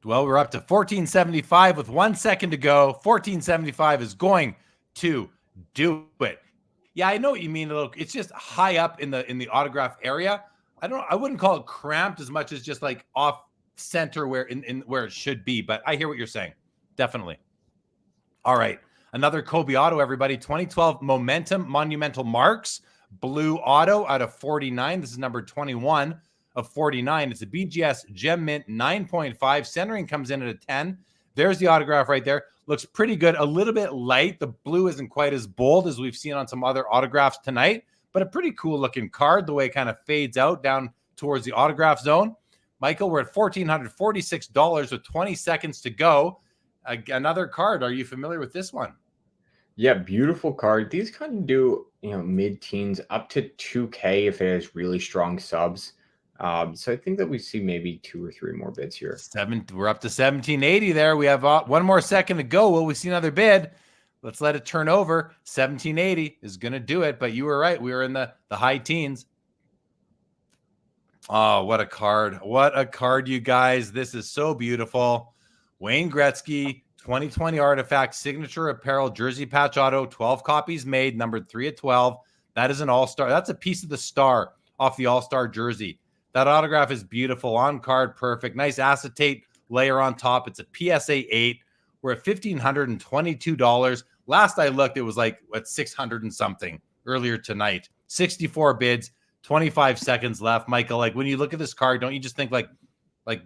Well, we're up to 1475 with 1 second to go. 1475 is going to do it. Yeah, I know what you mean. It's just high up in the autograph area. I wouldn't call it cramped as much as just like off center where where it should be, but I hear what you're saying. Definitely. All right. Another Kobe auto, everybody. 2012 Momentum Monumental Marks blue auto out of 49. This is number 21 of 49. It's a BGS Gem Mint 9.5. Centering comes in at a 10. There's the autograph right there. Looks pretty good. A little bit light. The blue isn't quite as bold as we've seen on some other autographs tonight, but a pretty cool looking card, the way it kind of fades out down towards the autograph zone. Michael, we're at $1,446 with 20 seconds to go. Another card. Are you familiar with this one? Yeah, beautiful card. These kind of do, mid-teens up to 2K if it has really strong subs. So I think that we see maybe 2 or 3 more bids here. We're up to 1780 there. We have 1 more second to go. Will we see another bid? Let's let it turn over. 1780 is going to do it, but you were right. We were in the high teens. Oh, what a card. What a card, you guys. This is so beautiful. Wayne Gretzky, 2020 Artifact, Signature Apparel, Jersey Patch Auto, 12 copies made, numbered 3 of 12. That is an all-star. That's a piece of the star off the all-star jersey. That autograph is beautiful. On card, perfect. Nice acetate layer on top. It's a PSA 8. We're at $1,522. Last I looked, it was like, what, 600 and something earlier tonight. 64 bids. 25 seconds left. Michael, like when you look at this card, don't you just think like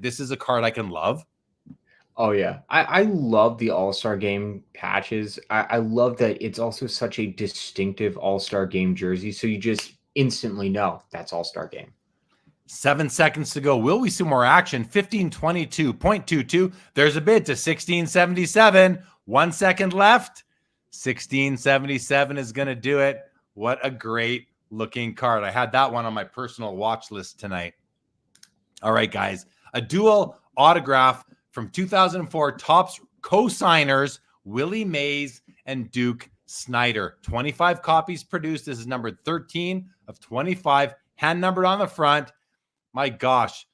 this is a card I can love? Oh, yeah. I love the All-Star Game patches. I love that it's also such a distinctive All-Star Game jersey. So you just instantly know that's All-Star Game. 7 seconds to go. Will we see more action? 1522.22. There's a bid to 1677. 1 second left. 1677 is going to do it. What a great looking card. I had that one on my personal watch list tonight. All right, guys. A dual autograph from 2004 Topps co-signers Willie Mays and Duke Snider. 25 copies produced. This is numbered 13 of 25. Hand numbered on the front. My gosh,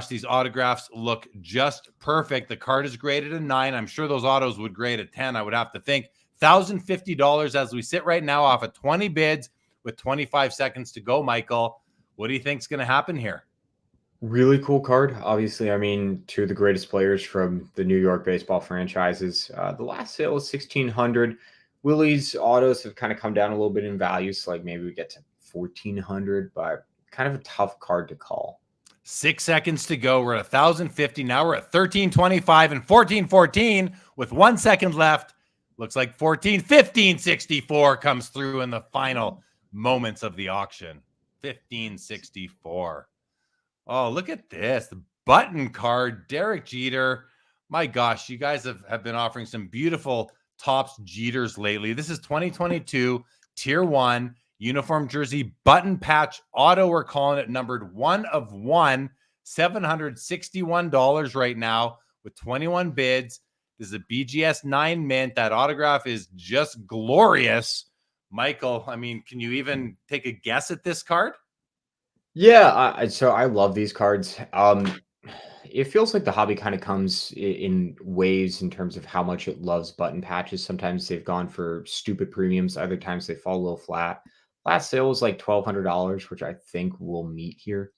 these autographs look just perfect. The card is graded a 9. I'm sure those autos would grade a 10, I would have to think. $1,050 as we sit right now off of 20 bids with 25 seconds to go, Michael. What do you think is going to happen here? Really cool card. Obviously, I mean, 2 of the greatest players from the New York baseball franchises. The last sale was $1,600. Willie's autos have kind of come down a little bit in value, so like maybe we get to $1,400, but kind of a tough card to call. 6 seconds to go. We're at $1,050. Now we're at $1,325 and $1,414 with 1 second left. Looks like $1,564 comes through in the final moments of the auction. $1,564. Oh, look at this. The button card, Derek Jeter. My gosh, you guys have been offering some beautiful Topps Jeters lately. This is 2022 Tier 1 uniform jersey button patch auto. We're calling it numbered 1 of 1. $761 right now with 21 bids. This is a BGS 9 mint. That autograph is just glorious. Michael, I mean, can you even take a guess at this card? Yeah, so I love these cards. It feels like the hobby kind of comes in waves in terms of how much it loves button patches. Sometimes they've gone for stupid premiums. Other times they fall a little flat. Last sale was like $1,200, which I think we'll meet here.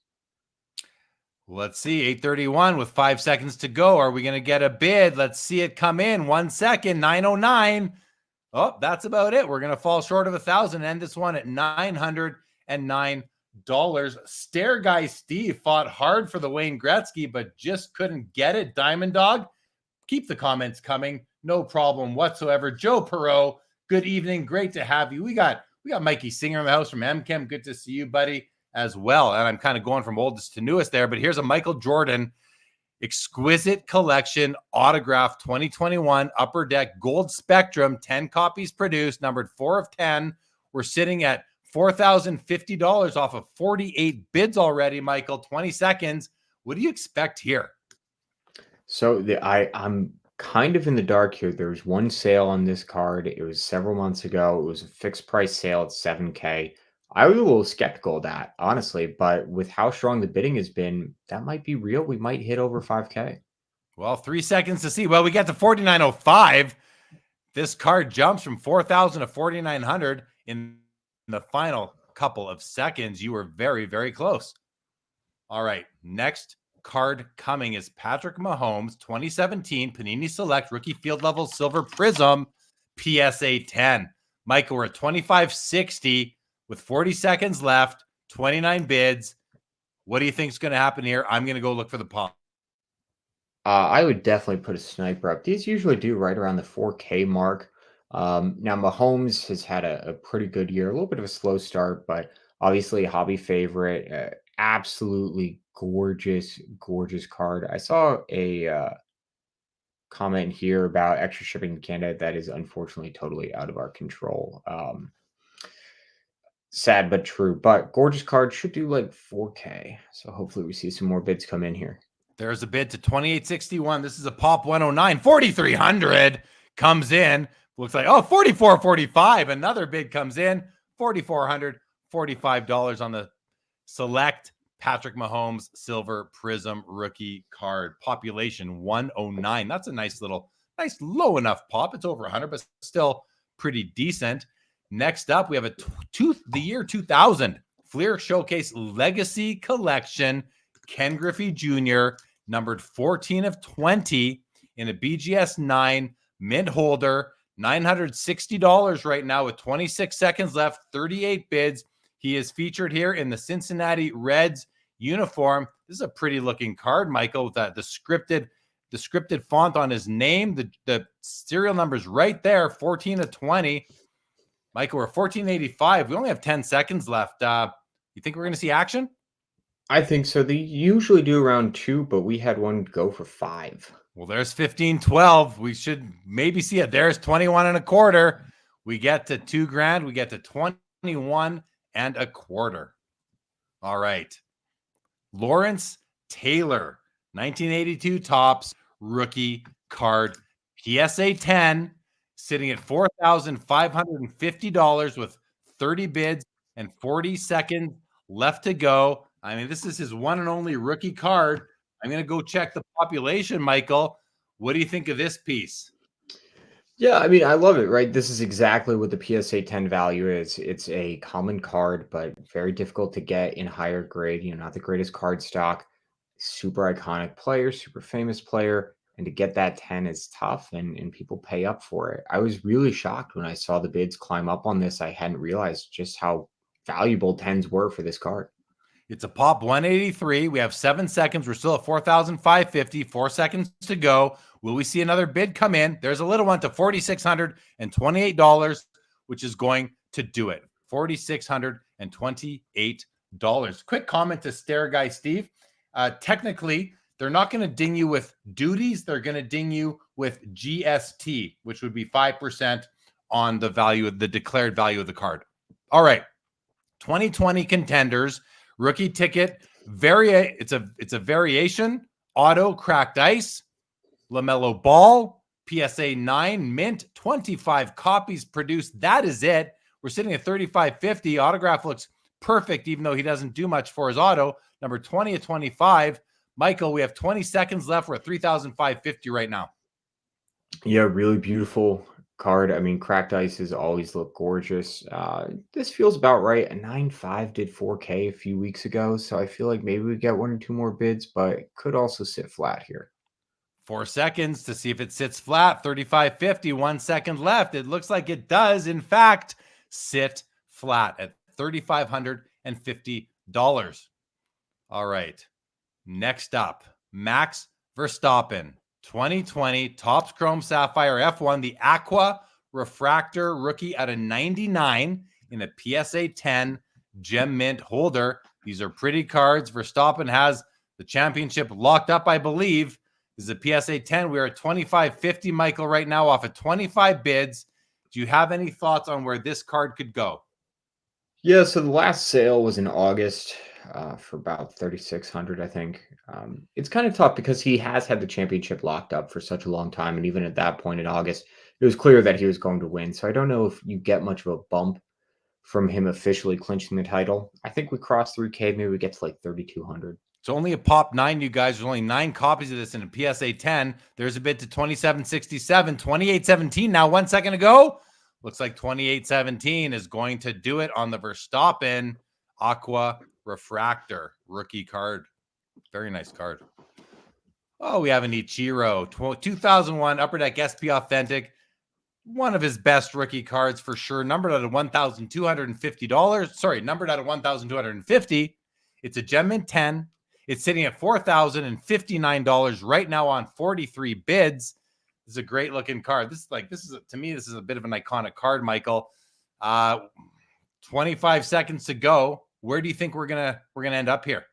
Let's see, 8:31 with 5 seconds to go. Are we going to get a bid? Let's see it come in. 1 second, 909. Oh, that's about it. We're going to fall short of 1,000. End this one at $909. Stair Guy Steve fought hard for the Wayne Gretzky, but just couldn't get it. Diamond Dog, keep the comments coming. No problem whatsoever. Joe Perot, good evening. Great to have you. We got Mikey Singer in the house from MChem. Good to see you, buddy, as well. And I'm kind of going from oldest to newest there, but here's a Michael Jordan exquisite collection autograph 2021 Upper Deck Gold Spectrum, 10 copies produced, numbered 4 of 10. We're sitting at $4,050 off of 48 bids already, Michael. 20 seconds. What do you expect here? So I'm kind of in the dark here. There was one sale on this card. It was several months ago. It was a fixed price sale at 7K. I was a little skeptical of that, honestly, but with how strong the bidding has been, that might be real. We might hit over 5K. Well, 3 seconds to see. Well, we get to 4,905. This card jumps from 4,000 to 4,900 in the final couple of seconds. You were very, very close. All right, next card coming is Patrick Mahomes, 2017 Panini Select Rookie Field Level Silver Prism PSA 10. Michael, we're at 2560 with 40 seconds left, 29 bids. What do you think is going to happen here? I'm going to go look for the pop. I would definitely put a sniper up. These usually do right around the 4K mark. Now, Mahomes has had a pretty good year, a little bit of a slow start, but obviously a hobby favorite. Absolutely gorgeous, gorgeous card. I saw a comment here about extra shipping in Canada that is unfortunately totally out of our control. Sad but true, but gorgeous card should do like 4K. So hopefully we see some more bids come in here. There's a bid to 2861. This is a pop 109. 4,300 comes in. Looks like, 44.45. Another bid comes in. 4,400, $45 on the select Patrick Mahomes Silver Prism rookie card. Population 109. That's a nice low enough pop. It's over 100, but still pretty decent. Next up, we have the year 2000 Fleer Showcase Legacy Collection. Ken Griffey Jr., numbered 14 of 20 in a BGS 9 mint holder. $960 right now with 26 seconds left, 38 bids. He is featured here in the Cincinnati Reds uniform. This is a pretty looking card, Michael, with the scripted font on his name. The serial number's right there, 14 of 20. Michael, we're 1485. We only have 10 seconds left. You think we're going to see action? I think so. They usually do around 2, but we had one go for 5. Well, there's 1512. We should maybe see it. There's 21 and a quarter. We get to $2,000. We get to 21 and a quarter. All right. Lawrence Taylor, 1982 Topps rookie card, PSA 10, sitting at $4,550 with 30 bids and 40 seconds left to go. I mean, this is his one and only rookie card. I'm going to go check the population, Michael. What do you think of this piece? Yeah, I mean, I love it, right? This is exactly what the PSA 10 value is. It's a common card, but very difficult to get in higher grade. Not the greatest card stock. Super iconic player, super famous player. And to get that 10 is tough, and people pay up for it. I was really shocked when I saw the bids climb up on this. I hadn't realized just how valuable 10s were for this card. It's a pop 183. We have 7 seconds. We're still at 4,550. 4 seconds to go. Will we see another bid come in? There's a little one to $4,628, which is going to do it. $4,628. Quick comment to Stare Guy Steve. Technically, they're not going to ding you with duties. They're going to ding you with GST, which would be 5% on the value of the declared value of the card. All right. 2020 contenders. Rookie ticket, it's a variation, auto cracked ice, LaMelo Ball, PSA 9, mint, 25 copies produced. That is it. We're sitting at 3550. Autograph looks perfect, even though he doesn't do much for his auto. Number 20 of 25. Michael, we have 20 seconds left. We're at 3,550 right now. Yeah, really beautiful card. I mean, cracked ices always look gorgeous. This feels about right. A 9.5 did 4K a few weeks ago, so I feel like maybe we get 1 or 2 more bids, but it could also sit flat here. 4 seconds to see if it sits flat. 35.50, 1 second left. It looks like it does, in fact, sit flat at $3,550. All right. Next up, Max Verstappen. 2020 Topps Chrome Sapphire F1, the Aqua Refractor rookie at a 99 in a PSA 10 gem mint holder. These are pretty cards. Verstappen has the championship locked up, I believe. This is a PSA 10. We're at $25.50, Michael, right now off of 25 bids. Do you have any thoughts on where this card could go? Yeah, so the last sale was in August for about 3,600, I think. It's kind of tough because he has had the championship locked up for such a long time, and even at that point in August, it was clear that he was going to win. So I don't know if you get much of a bump from him officially clinching the title. I think we cross 3K, maybe we get to like 3,200. It's only a pop 9, you guys. There's only 9 copies of this in a PSA 10. There's a bid to 2767, 2817 now, 1 second ago. Looks like 2817 is going to do it on the Verstappen Aqua Refractor rookie card. Very nice card. Oh, we have an Ichiro 2001 Upper Deck SP Authentic. One of his best rookie cards for sure. Numbered out of $1,250. Sorry, numbered out of $1,250. It's a gem mint 10. It's sitting at $4,059 right now on 43 bids. This is a great looking card. To me, this is a bit of an iconic card, Michael. 25 seconds to go. Where do you think we're gonna end up here?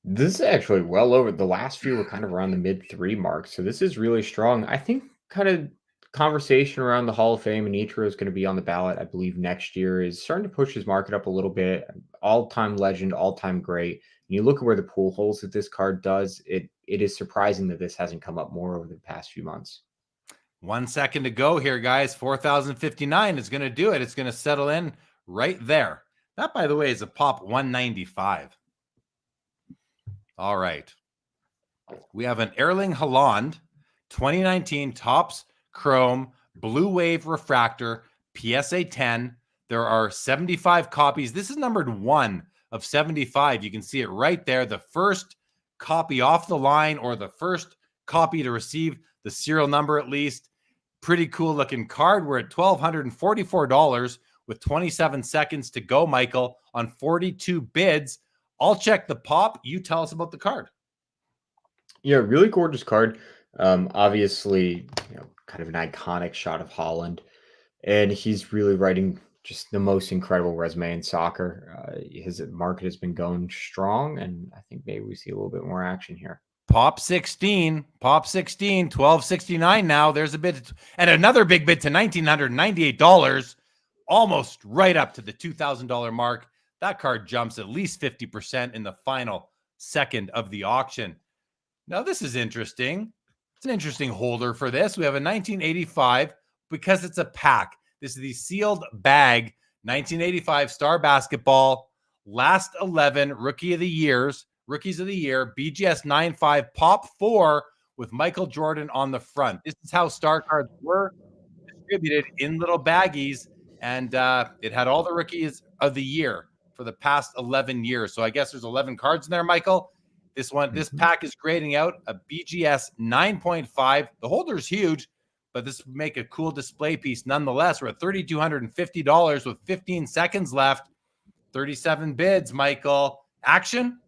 This is actually well over. The last few were kind of around the mid-3 mark, so this is really strong. I think kind of conversation around the Hall of Fame and Ichiro is going to be on the ballot, I believe, next year, is starting to push his market up a little bit. All-time legend, all-time great. And you look at where the pool holes that this card does, it is surprising that this hasn't come up more over the past few months. 1 second to go here, guys. 4,059 is going to do it. It's going to settle in right there. That, by the way, is a pop 195. All right. We have an Erling Haaland 2019 Topps Chrome Blue Wave Refractor PSA 10. There are 75 copies. This is numbered 1 of 75. You can see it right there. The first copy off the line, or the first copy to receive the serial number at least. Pretty cool looking card. We're at $1,244 with 27 seconds to go, Michael, on 42 bids. I'll check the pop. You tell us about the card. Yeah, really gorgeous card. Obviously, kind of an iconic shot of Haaland, and he's really writing just the most incredible resume in soccer. His market has been going strong, and I think maybe we see a little bit more action here. Pop 16, 1269 now. There's a bid, and another big bid to $1,998, almost right up to the $2,000 mark. That card jumps at least 50% in the final second of the auction. Now, this is interesting. It's an interesting holder for this. We have a 1985 because it's a pack. This is the sealed bag 1985 Star Basketball last 11 Rookies of the Year, BGS 95 Pop 4 with Michael Jordan on the front. This is how Star cards were distributed in little baggies, and it had all the Rookies of the Year for the past 11 years. So I guess there's 11 cards in there, Michael. This pack is grading out a BGS 9.5. The holder's huge, but this would make a cool display piece nonetheless. We're at $3,250 with 15 seconds left. 37 bids, Michael. Action?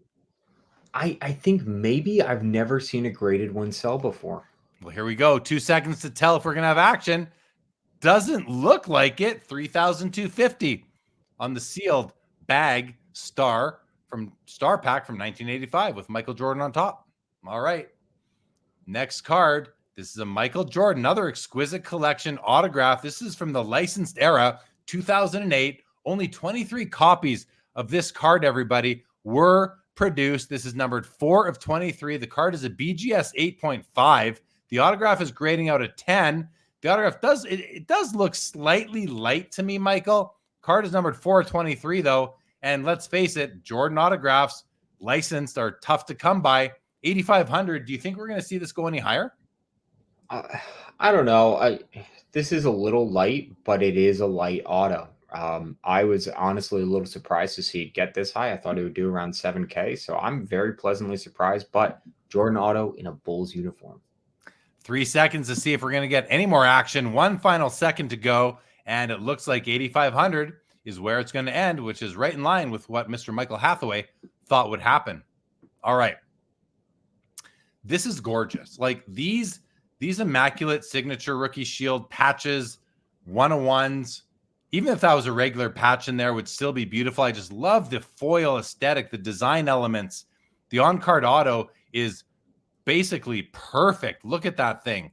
I think maybe I've never seen a graded one sell before. Well, here we go. 2 seconds to tell if we're going to have action. Doesn't look like it. 3,250 on the sealed bag Star Pack from 1985 with Michael Jordan on top. All right. Next card. This is a Michael Jordan, another exquisite collection autograph. This is from the licensed era, 2008. Only 23 copies of this card, everybody, were produced. This is numbered 4 of 23. The card is a BGS 8.5. The autograph is grading out a 10. The autograph does look slightly light to me, Michael. Card is numbered 4 of 23, though. And let's face it, Jordan autographs licensed are tough to come by. 8,500. Do you think we're going to see this go any higher? I don't know. This is a little light, but it is a light auto. I was honestly a little surprised to see it get this high. I thought it would do around 7K. So I'm very pleasantly surprised, but Jordan auto in a Bulls uniform. 3 seconds to see if we're going to get any more action. 1 final second to go. And it looks like 8,500 is where it's going to end, which is right in line with what Mr. Michael Hathaway thought would happen. All right. This is gorgeous. Like these these immaculate signature rookie shield patches, 101s, even if that was a regular patch in there, would still be beautiful. I just love the foil aesthetic, the design elements. The on-card auto is basically perfect. Look at that thing.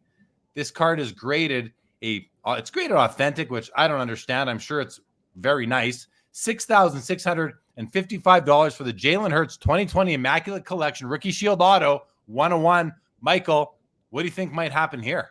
This card is graded it's graded authentic, which I don't understand. I'm sure it's very nice. $6,655 for the Jalen Hurts 2020 Immaculate Collection Rookie Shield Auto 101. Michael, what do you think might happen here?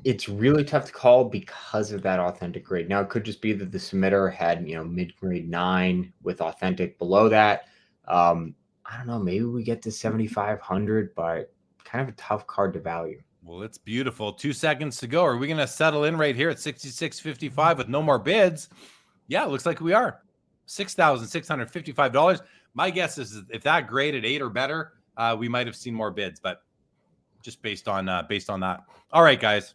It's really tough to call because of that authentic grade. Now, it could just be that the submitter had, mid-grade 9 with authentic below that. I don't know. Maybe we get to 7,500, but kind of a tough card to value. Well, it's beautiful. 2 seconds to go. Are we going to settle in right here at 66.55 with no more bids? Yeah, it looks like we are. $6,655. My guess is if that graded 8 or better, we might have seen more bids, but just based on that. All right, guys.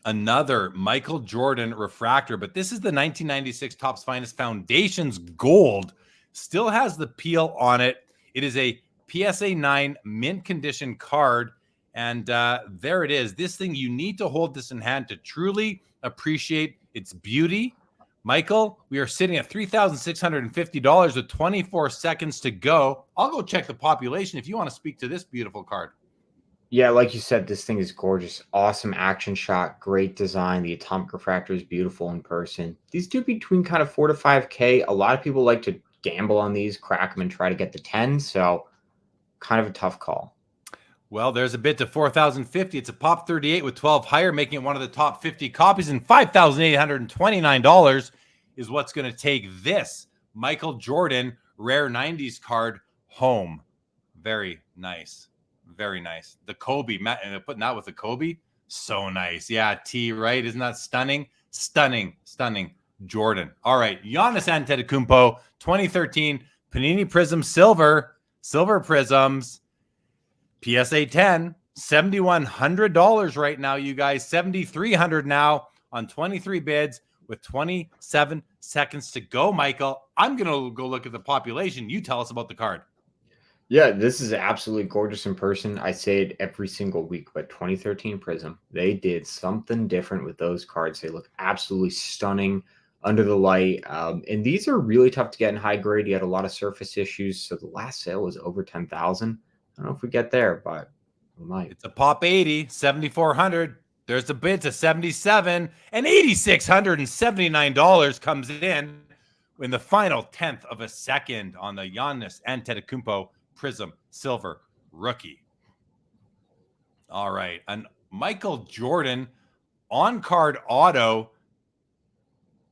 Another Michael Jordan refractor, but this is the 1996 Topps Finest Foundations Gold. Still has the peel on it. It is a PSA 9 mint condition card, and there it is. This thing, you need to hold this in hand to truly appreciate its beauty. Michael, we are sitting at $3,650 with 24 seconds to go. I'll go check the population if you want to speak to this beautiful card. Yeah, like you said, this thing is gorgeous. Awesome action shot, great design. The atomic refractor is beautiful in person. These do between kind of 4 to 5K. A lot of people like to gamble on these, crack them, and try to get the 10. So kind of a tough call. Well, there's a bid to 4,050. It's a pop 38 with 12 higher, making it one of the top 50 copies. And $5,829 is what's going to take this Michael Jordan Rare 90s card home. Very nice. Very nice. The Kobe, and putting that with the Kobe, so nice. Yeah, T, right? Isn't that stunning? Stunning. Jordan. All right, Giannis Antetokounmpo, 2013 Panini Prism Silver Prisms, PSA 10, $7,100 right now, you guys. $7,300 now on 23 bids with 27 seconds to go. Michael, I'm gonna go look at the population. You tell us about the card. Yeah, this is absolutely gorgeous in person. I say it every single week, but 2013 Prism, they did something different with those cards. They look absolutely stunning under the light. And these are really tough to get in high grade. You had a lot of surface issues. So the last sale was over 10,000. I don't know if we get there, but we might. It's a pop 80, 7,400. There's a bid to 77, and $8,679 comes in the final 10th of a second on the Giannis Antetokounmpo Prism Silver Rookie. All right. And Michael Jordan on-card auto,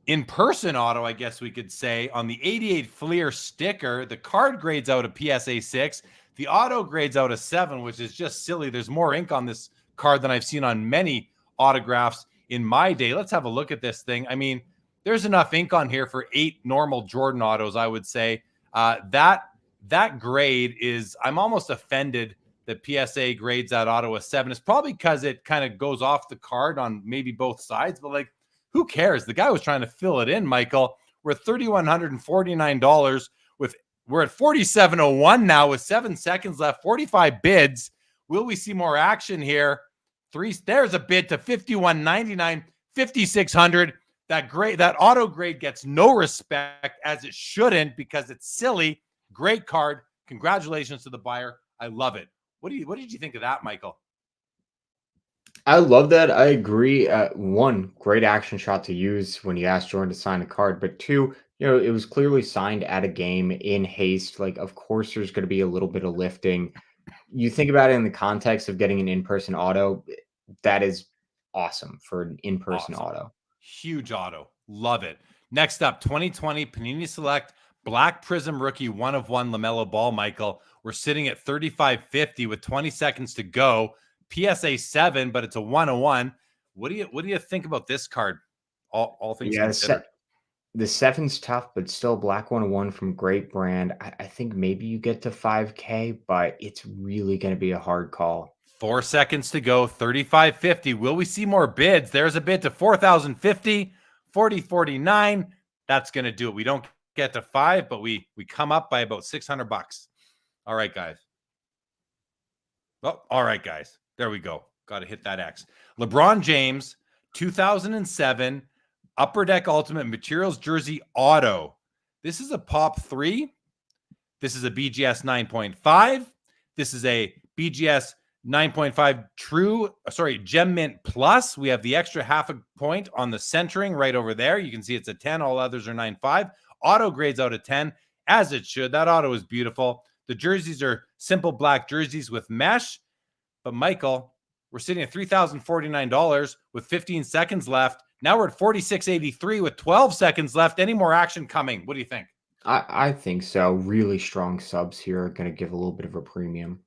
in-person auto, I guess we could say, on the 88 Fleer sticker. The card grades out a PSA 6. The auto grades out a 7, which is just silly. There's more ink on this card than I've seen on many autographs in my day. Let's have a look at this thing. I mean, there's enough ink on here for 8 normal Jordan autos, I would say. That grade is, I'm almost offended that PSA grades that auto a 7. It's probably because it kind of goes off the card on maybe both sides, but like, who cares? The guy was trying to fill it in, Michael. We're at $3,149 we're at 47.01 now with 7 seconds left, 45 bids. Will we see more action here? There's a bid to $51.99, $5,600. That auto grade gets no respect, as it shouldn't, because it's silly. Great card. Congratulations to the buyer. I love it. What did you think of that, Michael? I love that. I agree. One, great action shot to use when you asked Jordan to sign a card, but two, it was clearly signed at a game in haste. Like, of course, there's going to be a little bit of lifting. You think about it in the context of getting an in-person auto, that is awesome for an in-person auto. Huge auto. Love it. Next up, 2020 Panini Select Black Prism Rookie 1/1 LaMelo Ball, Michael. We're sitting at $35.50 with 20 seconds to go. PSA 7, but it's a 1/1. What do you think about this card? All things considered. The 7's tough, but still Black 1/1 from great brand. I think maybe you get to 5K, but it's really going to be a hard call. 4 seconds to go, $35.50. Will we see more bids? There's a bid to $4,050, $40.49. That's going to do it. We don't get to 5, but we come up by about $600. All right, guys. Well, all right, guys. There we go. Got to hit that X. LeBron James, 2007 Upper Deck Ultimate Materials Jersey Auto. This is a Pop 3. This is a BGS 9.5. This is a BGS 9.5 Gem Mint Plus. We have the extra half a point on the centering right over there. You can see it's a 10. All others are 9.5. Auto grades out of 10, as it should. That auto is beautiful. The jerseys are simple black jerseys with mesh. But Michael, we're sitting at $3,049 with 15 seconds left. Now we're at $4,683 with 12 seconds left. Any more action coming? What do you think? I think so. Really strong subs here are going to give a little bit of a premium.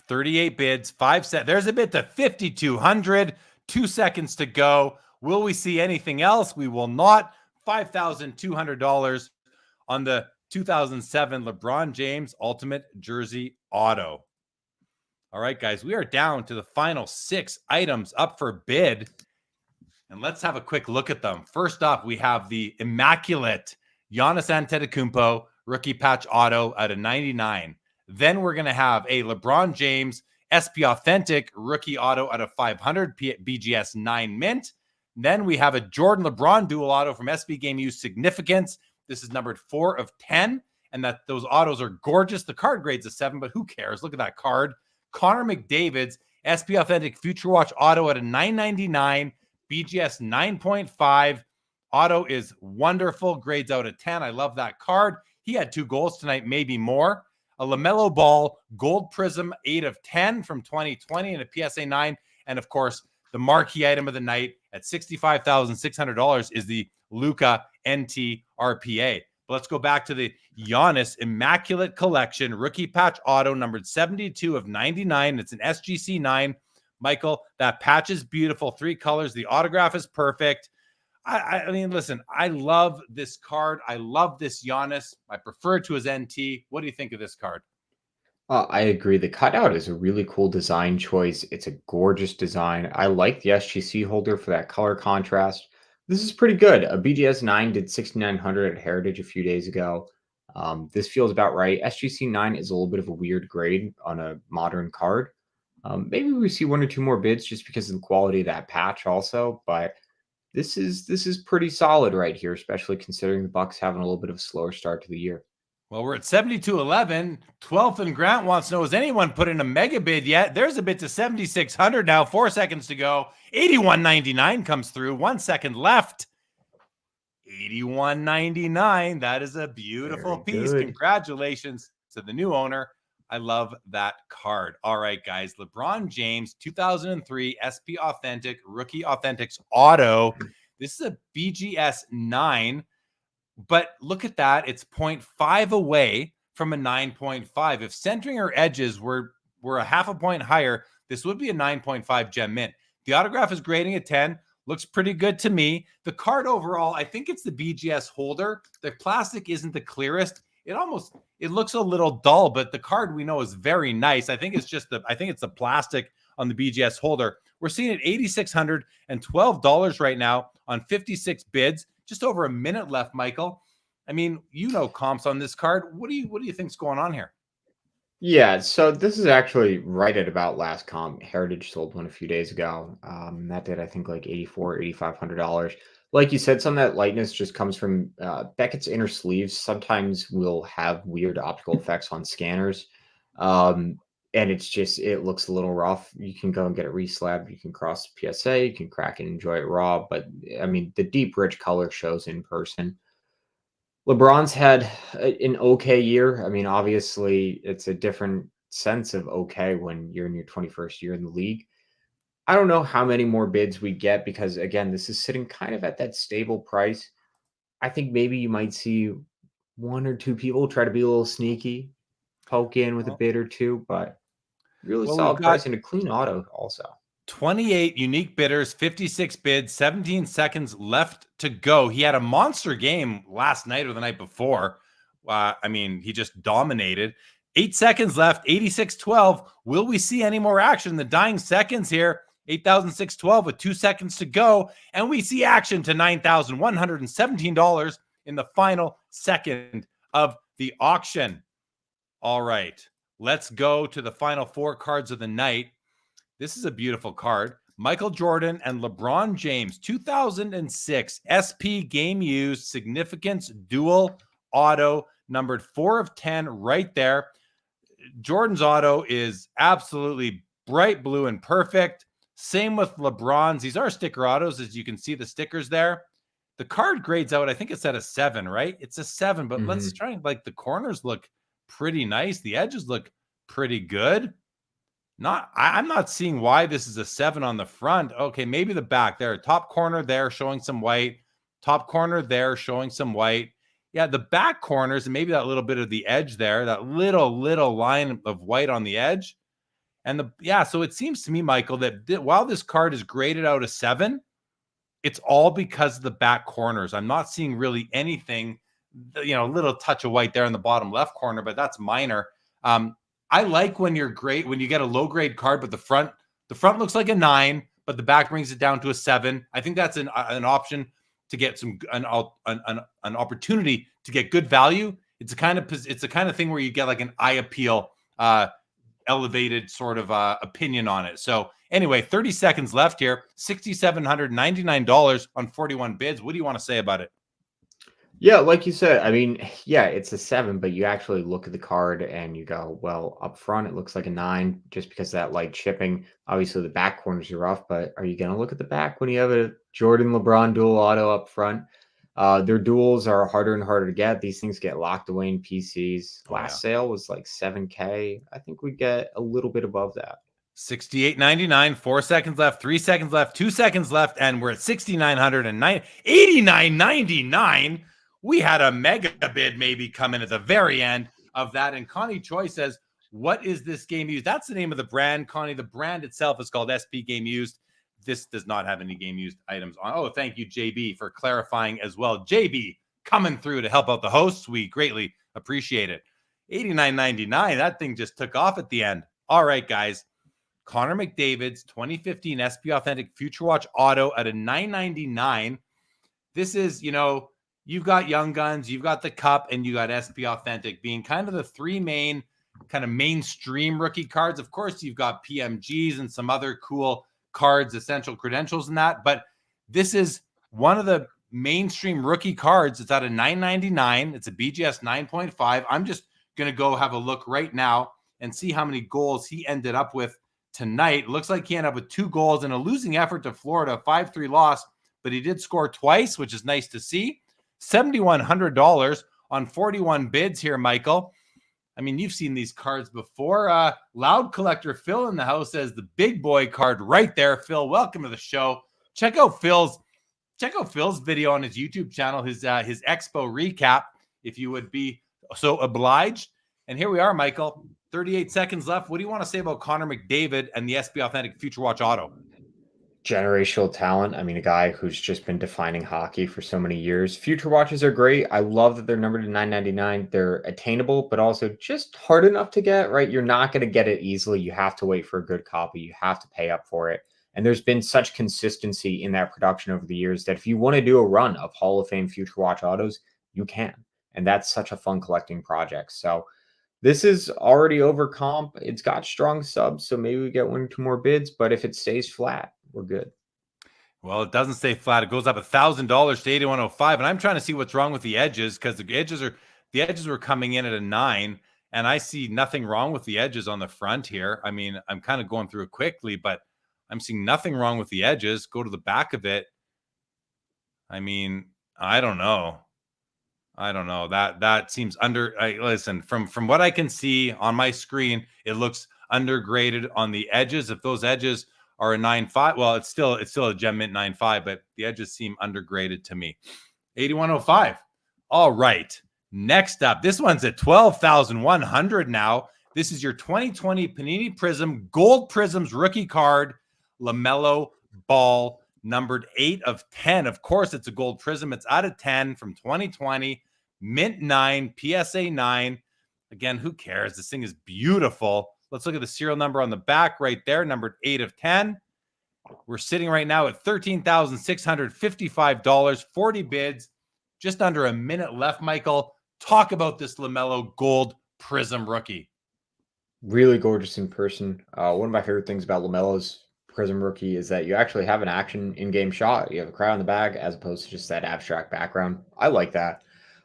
38 bids, 5 set. There's a bid to 5,200. 2 seconds to go. Will we see anything else? We will not. $5,200 on the 2007 LeBron James Ultimate Jersey Auto. All right, guys, we are down to the final 6 items up for bid. And let's have a quick look at them. First up, we have the immaculate Giannis Antetokounmpo rookie patch auto out of 99. Then we're going to have a LeBron James SP Authentic rookie auto out of 500 BGS 9 mint. Then we have a Jordan LeBron dual auto from SB Game Use Significance. This is numbered 4 of 10. And that those autos are gorgeous. The card grade's a 7, but who cares? Look at that card. Connor McDavid's SP Authentic Future Watch auto at a 999, BGS 9.5. Auto is wonderful, grades out of 10. I love that card. He had 2 goals tonight, maybe more. A LaMelo Ball Gold Prism 8 of 10 from 2020 and a PSA 9. And of course, the marquee item of the night at $65,600 is the Luka NT RPA. Let's go back to the Giannis Immaculate Collection rookie patch auto numbered 72 of 99. It's an SGC 9. Michael, that patch is beautiful. 3 colors. The autograph is perfect. I mean, listen, I love this card. I love this Giannis. I prefer it to his NT. What do you think of this card? I agree. The cutout is a really cool design choice. It's a gorgeous design. I like the SGC holder for that color contrast. This is pretty good. A BGS 9 did 6,900 at Heritage a few days ago. This feels about right. SGC 9 is a little bit of a weird grade on a modern card. Maybe we see 1 or 2 more bids just because of the quality of that patch also, but this is pretty solid right here, especially considering the Bucks having a little bit of a slower start to the year. Well, we're at 72.11. 12th and Grant wants to know, has anyone put in a mega bid yet? There's a bid to 7,600 now. 4 seconds to go. 81.99 comes through. 1 second left. 81.99. That is a beautiful piece. Congratulations to the new owner. I love that card. All right, guys. LeBron James, 2003 SP Authentic Rookie Authentics Auto. This is a BGS 9. But look at that. It's 0.5 away from a 9.5. If centering or edges were a half a point higher, this would be a 9.5 gem mint. The autograph is grading at 10. Looks pretty good to me. The card overall, I think it's the BGS holder. The plastic isn't the clearest. It looks a little dull, but the card we know is very nice. I think it's the plastic on the BGS holder. We're seeing it $8,612 right now on 56 bids. Just over a minute left, Michael. I mean, comps on this card. What do you think's going on here? Yeah, so this is actually right at about last comp. Heritage sold one a few days ago. That did, I think, like $8,500. Like you said, some of that lightness just comes from Beckett's inner sleeves. Sometimes will have weird optical effects on scanners. And it looks a little rough. You can go and get it reslabbed. You can cross the PSA. You can crack it and enjoy it raw. But, I mean, the deep, rich color shows in person. LeBron's had an okay year. I mean, obviously, it's a different sense of okay when you're in your 21st year in the league. I don't know how many more bids we get because, again, this is sitting kind of at that stable price. I think maybe you might see 1 or 2 people try to be a little sneaky, poke in with a bid or 2, but really solid price and a clean auto also. 28 unique bidders, 56 bids, 17 seconds left to go. He had a monster game last night or the night before. I mean, he just dominated. 8 seconds left, 86.12. Will we see any more action in the dying seconds here? 8,612 with 2 seconds to go. And we see action to $9,117 in the final second of the auction. All right, let's go to the final 4 cards of the night. This is a beautiful card. Michael Jordan and LeBron James, 2006 SP Game Used Significance Dual Auto, numbered 4 of 10 right there. Jordan's auto is absolutely bright blue and perfect. Same with LeBron's. These are sticker autos, as you can see the stickers there. The card grades out, I think it's at a 7, right? It's a 7, but let's try, like, the corners look pretty nice. The edges look pretty good. I'm not seeing why this is a 7 on the front. Okay, maybe the back there. Top corner there showing some white. Top corner there showing some white. Yeah, the back corners and maybe that little bit of the edge there, that little line of white on the edge. And so it seems to me, Michael, that while this card is graded out a 7, it's all because of the back corners. I'm not seeing really anything, a little touch of white there in the bottom left corner, but that's minor. I like when you get a low grade card, but the front looks like a 9, but the back brings it down to a 7. I think that's an option to get an opportunity to get good value. It's a kind of thing where you get like an eye appeal, elevated sort of opinion on it. So anyway, 30 seconds left here, $6,799 on 41 bids. What do you want to say about it? Yeah, like you said, I mean, yeah, it's a 7, but you actually look at the card and you go, well, up front, it looks like a 9 just because of that light chipping. Obviously, the back corners are rough, but are you going to look at the back when you have a Jordan LeBron dual auto up front? Their duels are harder and harder to get. These things get locked away in PCs. Last sale was like $7K. I think we get a little bit above that. $68.99, 4 seconds left, 3 seconds left, 2 seconds left, and we're at $6,909, $89.99. We had a mega bid maybe come in at the very end of that. And Connie Choi says, what is this game used? That's the name of the brand, Connie. The brand itself is called SP Game Used. This does not have any game used items on. Oh, thank you, JB, for clarifying as well. JB coming through to help out the hosts. We greatly appreciate it. $89.99. That thing just took off at the end. All right, guys. Connor McDavid's 2015 SP Authentic Future Watch Auto at a $9.99. This is, you've got Young Guns, you've got the Cup, and you got SP Authentic being kind of the 3 main kind of mainstream rookie cards. Of course, you've got PMGs and some other cool cards, essential credentials and that. But this is one of the mainstream rookie cards. It's at a $9.99. It's a BGS 9.5. I'm just going to go have a look right now and see how many goals he ended up with tonight. Looks like he ended up with 2 goals in a losing effort to Florida, 5-3 loss, but he did score twice, which is nice to see. $7,100 on 41 bids here, Michael. I mean, you've seen these cards before. Loud Collector Phil in the house says the big boy card right there. Phil, welcome to the show. Check out Phil's video on his YouTube channel, his expo recap, if you would be so obliged. And here we are, Michael. 38 seconds left. What do you want to say about Connor McDavid and the SP Authentic Future Watch Auto? Generational talent. I mean, a guy who's just been defining hockey for so many years. Future watches are great. I love that they're numbered to $9.99. They're attainable, but also just hard enough to get, right? You're not going to get it easily. You have to wait for a good copy. You have to pay up for it. And there's been such consistency in that production over the years that if you want to do a run of Hall of Fame Future Watch autos, you can. And that's such a fun collecting project. So this is already over comp. It's got strong subs, so maybe we get 1 or 2 more bids. But if it stays flat, we're good. Well, it doesn't stay flat. It goes up $1,000 to $8,105, and I'm trying to see what's wrong with the edges because the edges were coming in at a 9, and I see nothing wrong with the edges on the front here. I mean, I'm kind of going through it quickly, but I'm seeing nothing wrong with the edges. Go to the back of it. I mean, I don't know. That seems listen, from what I can see on my screen, it looks undergraded on the edges. If those edges are a 9.5, well, it's still a Gem Mint 9.5, but the edges seem undergraded to me. $8,105. All right. Next up, this one's at $12,100 now. This is your 2020 Panini Prism Gold Prisms rookie card, LaMelo Ball, numbered 8 of 10. Of course, it's a gold prism. It's out of 10 from 2020, mint 9, PSA 9. Again, who cares? This thing is beautiful. Let's look at the serial number on the back right there, numbered 8 of 10. We're sitting right now at $13,655, 40 bids, just under a minute left. Michael, talk about this LaMelo Gold Prism rookie. Really gorgeous in person. One of my favorite things about LaMelo's Prism Rookie is that you actually have an action in-game shot. You have a crowd in the bag as opposed to just that abstract background. I like that.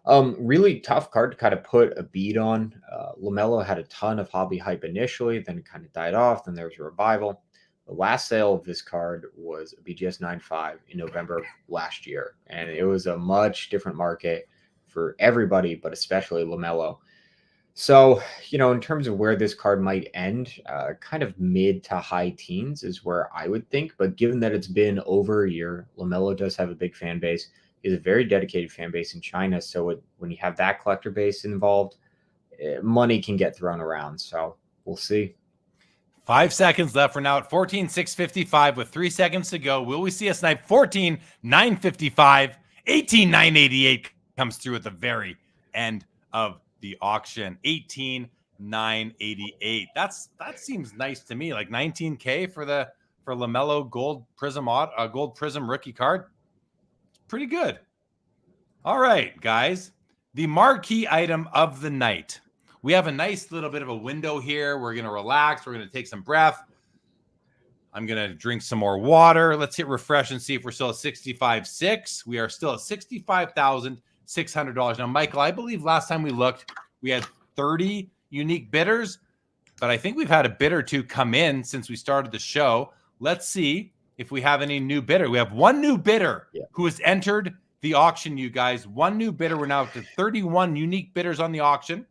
Really tough card to kind of put a beat on. LaMelo had a ton of hobby hype initially, then it kind of died off. Then there was a revival. The last sale of this card was a BGS 9.5 in November of last year, and it was a much different market for everybody, but especially LaMelo. So, in terms of where this card might end, kind of mid to high teens is where I would think. But given that it's been over a year, LaMelo does have a big fan base. He's a very dedicated fan base in China. So when you have that collector base involved, money can get thrown around. So we'll see. 5 seconds left. We're now at 14,655 with 3 seconds to go. Will we see a snipe? 14,955, 18,988 comes through at the very end of the auction. 18,988. That seems nice to me. Like 19K for LaMelo gold prism rookie card. Pretty good. All right, guys. The marquee item of the night. We have a nice little bit of a window here. We're going to relax. We're going to take some breath. I'm going to drink some more water. Let's hit refresh and see if we're still at 65.6. We are still at $65,600. Now, Michael, I believe last time we looked, we had 30 unique bidders, but I think we've had a bid or two come in since we started the show. Let's see if we have any new bidder. We have one new bidder who has entered the auction, you guys. One new bidder. We're now up to 31 unique bidders on the auction.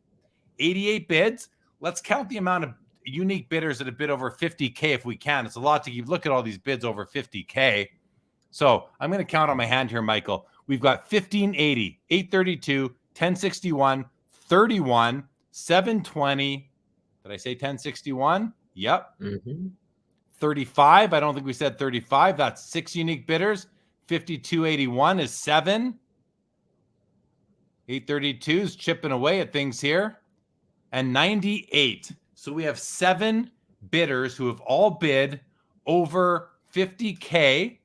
88 bids. Let's count the amount of unique bidders that have bid over 50K if we can. It's a lot to keep. Look at all these bids over 50K. So I'm going to count on my hand here, Michael. We've got 1580, 832, 1061, 31, 720. Did I say 1061? Yep. 35. I don't think we said 35. That's 6 unique bidders. 5281 is 7. 832 is chipping away at things here. And 98. So we have 7 bidders who have all bid over 50K.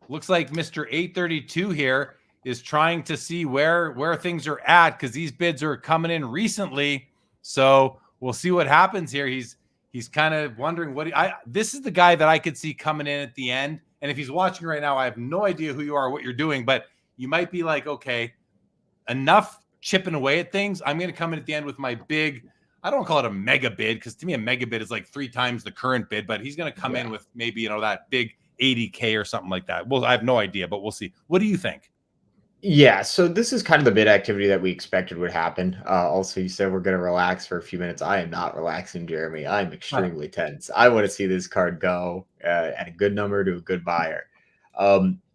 Looks like Mr. 832 here is trying to see where things are at because these bids are coming in recently. So we'll see what happens here. He's kind of wondering this is the guy that I could see coming in at the end. And if he's watching right now, I have no idea who you are or what you're doing, but you might be like, okay, enough chipping away at things. I'm going to come in at the end with my big, I don't call it a mega bid because to me a mega bid is like 3 times the current bid, but he's going to come in with maybe, that big 80K or something like that. Well, I have no idea, but we'll see. What do you think? Yeah, so this is kind of the bid activity that we expected would happen. Also, you said we're going to relax for a few minutes. I am not relaxing, Jeremy. I'm extremely tense. I want to see this card go at a good number to a good buyer.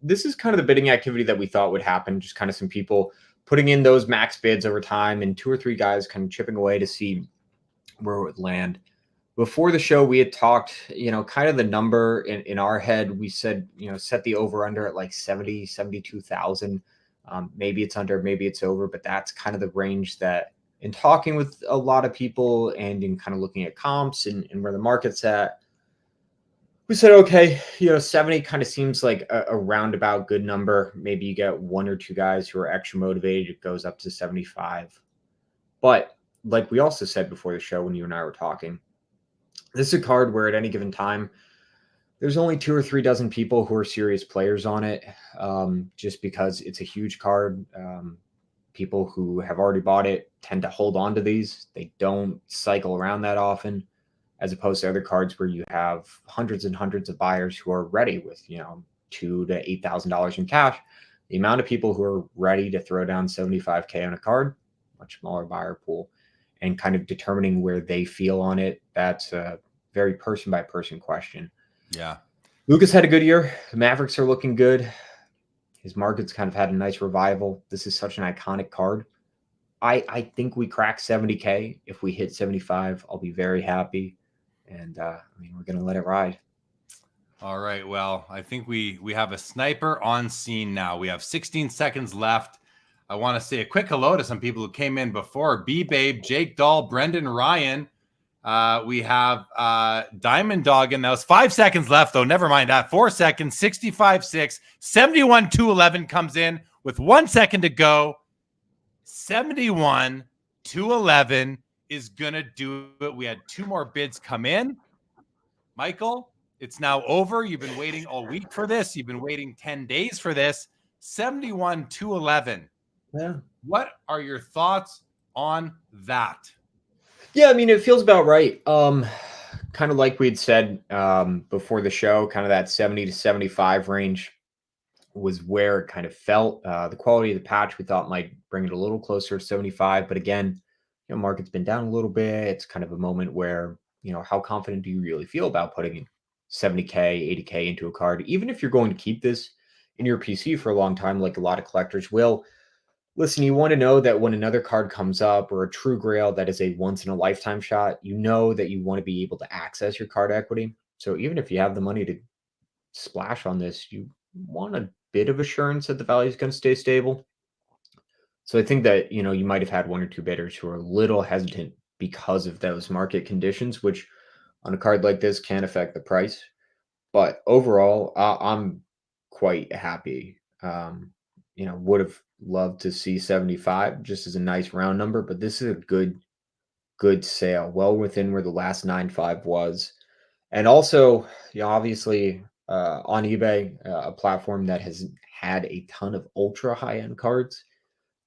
This is kind of the bidding activity that we thought would happen. Just kind of some people putting in those max bids over time and 2 or 3 guys kind of chipping away to see where it would land. Before the show, we had talked, kind of the number in our head. We said, set the over under at like 70, 72,000. Maybe it's under, maybe it's over, but that's kind of the range that in talking with a lot of people and in kind of looking at comps and where the market's at, we said, okay, 70 kind of seems like a roundabout good number. Maybe you get 1 or 2 guys who are extra motivated. It goes up to 75. But like we also said before the show when you and I were talking, this is a card where at any given time, there's only 2 or 3 dozen people who are serious players on it, just because it's a huge card. People who have already bought it tend to hold on to these. They don't cycle around that often, as opposed to other cards where you have hundreds and hundreds of buyers who are ready with, $2,000 to $8,000 in cash. The amount of people who are ready to throw down 75K on a card, much smaller buyer pool, and kind of determining where they feel on it. That's a very person by person question. Yeah. Luka's had a good year. The Mavericks are looking good. His market's kind of had a nice revival. This is such an iconic card. I think we crack 70K. If we hit 75, I'll be very happy. And we're going to let it ride. All right. Well, I think we have a sniper on scene now. We have 16 seconds left. I want to say a quick hello to some people who came in before. B-Babe, Jake Dahl, Brendan Ryan. We have Diamond Dog in. That was 5 seconds left, though. Never mind that. 4 seconds, 65.6. 71.211 comes in with 1 second to go. 71.211 is going to do it. We had 2 more bids come in. Michael, it's now over. You've been waiting all week for this. You've been waiting 10 days for this. 71-11. Yeah. What are your thoughts on that? Yeah, I mean, it feels about right. Kind of like we'd said before the show, kind of that 70 to 75 range was where it kind of felt. The quality of the patch we thought might bring it a little closer to 75, but again, market's been down a little bit. It's kind of a moment where, how confident do you really feel about putting 70K, 80K into a card, even if you're going to keep this in your PC for a long time, like a lot of collectors will. Listen, you want to know that when another card comes up or a true grail that is a once in a lifetime shot, you know that you want to be able to access your card equity. So even if you have the money to splash on this, you want a bit of assurance that the value is going to stay stable. So I think that, you might have had 1 or 2 bidders who are a little hesitant because of those market conditions, which on a card like this can affect the price. But overall, I'm quite happy. Would have loved to see 75 just as a nice round number, but this is a good sale, well within where the last 9.5 was. And also, obviously on eBay, a platform that has had a ton of ultra high-end cards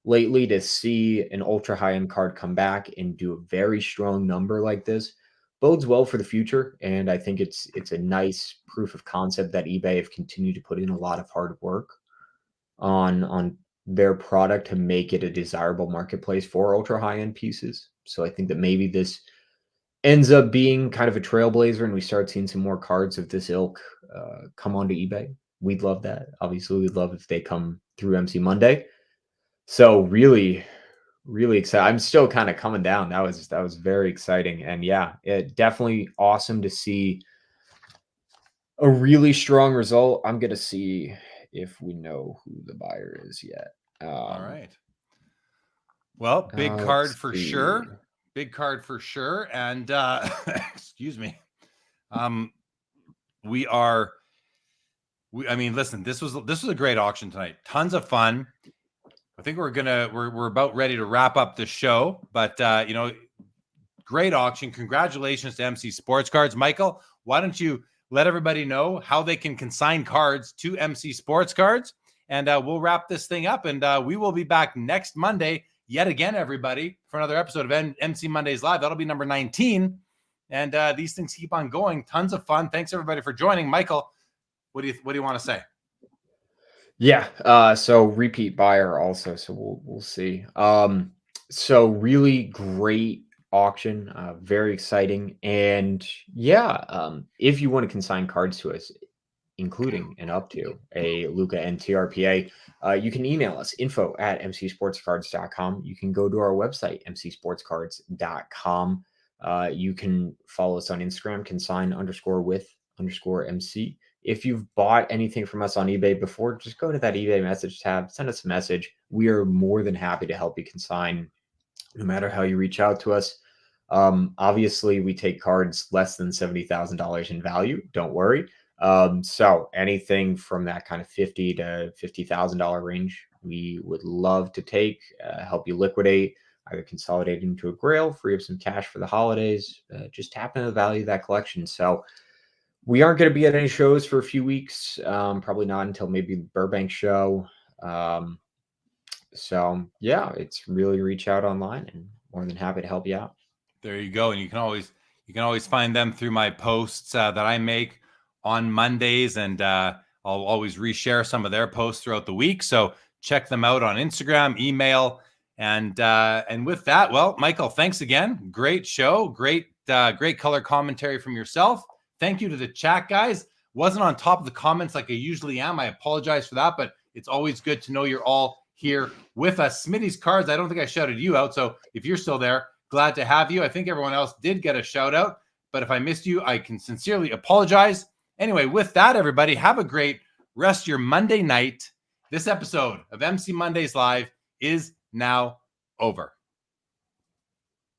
lately, to see an ultra high-end card come back and do a very strong number like this bodes well for the future. And I think it's a nice proof of concept that eBay have continued to put in a lot of hard work on their product to make it a desirable marketplace for ultra high-end pieces. So I think that maybe this ends up being kind of a trailblazer and we start seeing some more cards of this ilk come onto eBay. We'd love that. Obviously, we'd love if they come through MC Monday. So really, really excited. I'm still kind of coming down. That was very exciting. And yeah, it definitely awesome to see a really strong result. I'm going to see if we know who the buyer is yet. All right. Well, big card for sure. Big card for sure. And excuse me. I mean, listen, this was a great auction tonight. Tons of fun. I think we're about ready to wrap up the show, but great auction. Congratulations to MC Sports Cards. Michael, why don't you let everybody know how they can consign cards to MC Sports Cards, and we'll wrap this thing up, and we will be back next Monday yet again, everybody, for another episode of MC Mondays Live. That'll be number 19, and these things keep on going. Tons of fun. Thanks everybody for joining. Michael, what do you want to say? Yeah. So repeat buyer also. So we'll see. So really great auction, very exciting. And yeah, if you want to consign cards to us, including and up to a Luka and TRPA, you can email us info@mcsportscards.com. You can go to our website, mcsportscards.com. You can follow us on Instagram, consign_with_MC. If you've bought anything from us on eBay before, just go to that eBay message tab, send us a message. We are more than happy to help you consign, no matter how you reach out to us. Obviously, we take cards less than $70,000 in value. Don't worry. So anything from that kind of $50,000 to $50,000 range, we would love to take, help you liquidate, either consolidate into a grail, free up some cash for the holidays, just tap into the value of that collection. So we aren't going to be at any shows for a few weeks, probably not until maybe the Burbank show. So yeah, it's really reach out online, and more than happy to help you out. There you go. And you can always find them through my posts that I make on Mondays, and I'll always reshare some of their posts throughout the week. So check them out on Instagram, email, and with that, well, Michael, thanks again. Great show. Great color commentary from yourself. Thank you to the chat, guys. Wasn't on top of the comments like I usually am. I apologize for that, but it's always good to know you're all here with us. Smitty's Cards, I don't think I shouted you out. So if you're still there, glad to have you. I think everyone else did get a shout out, but if I missed you, I can sincerely apologize. Anyway, with that, everybody, have a great rest of your Monday night. This episode of MC Mondays Live is now over.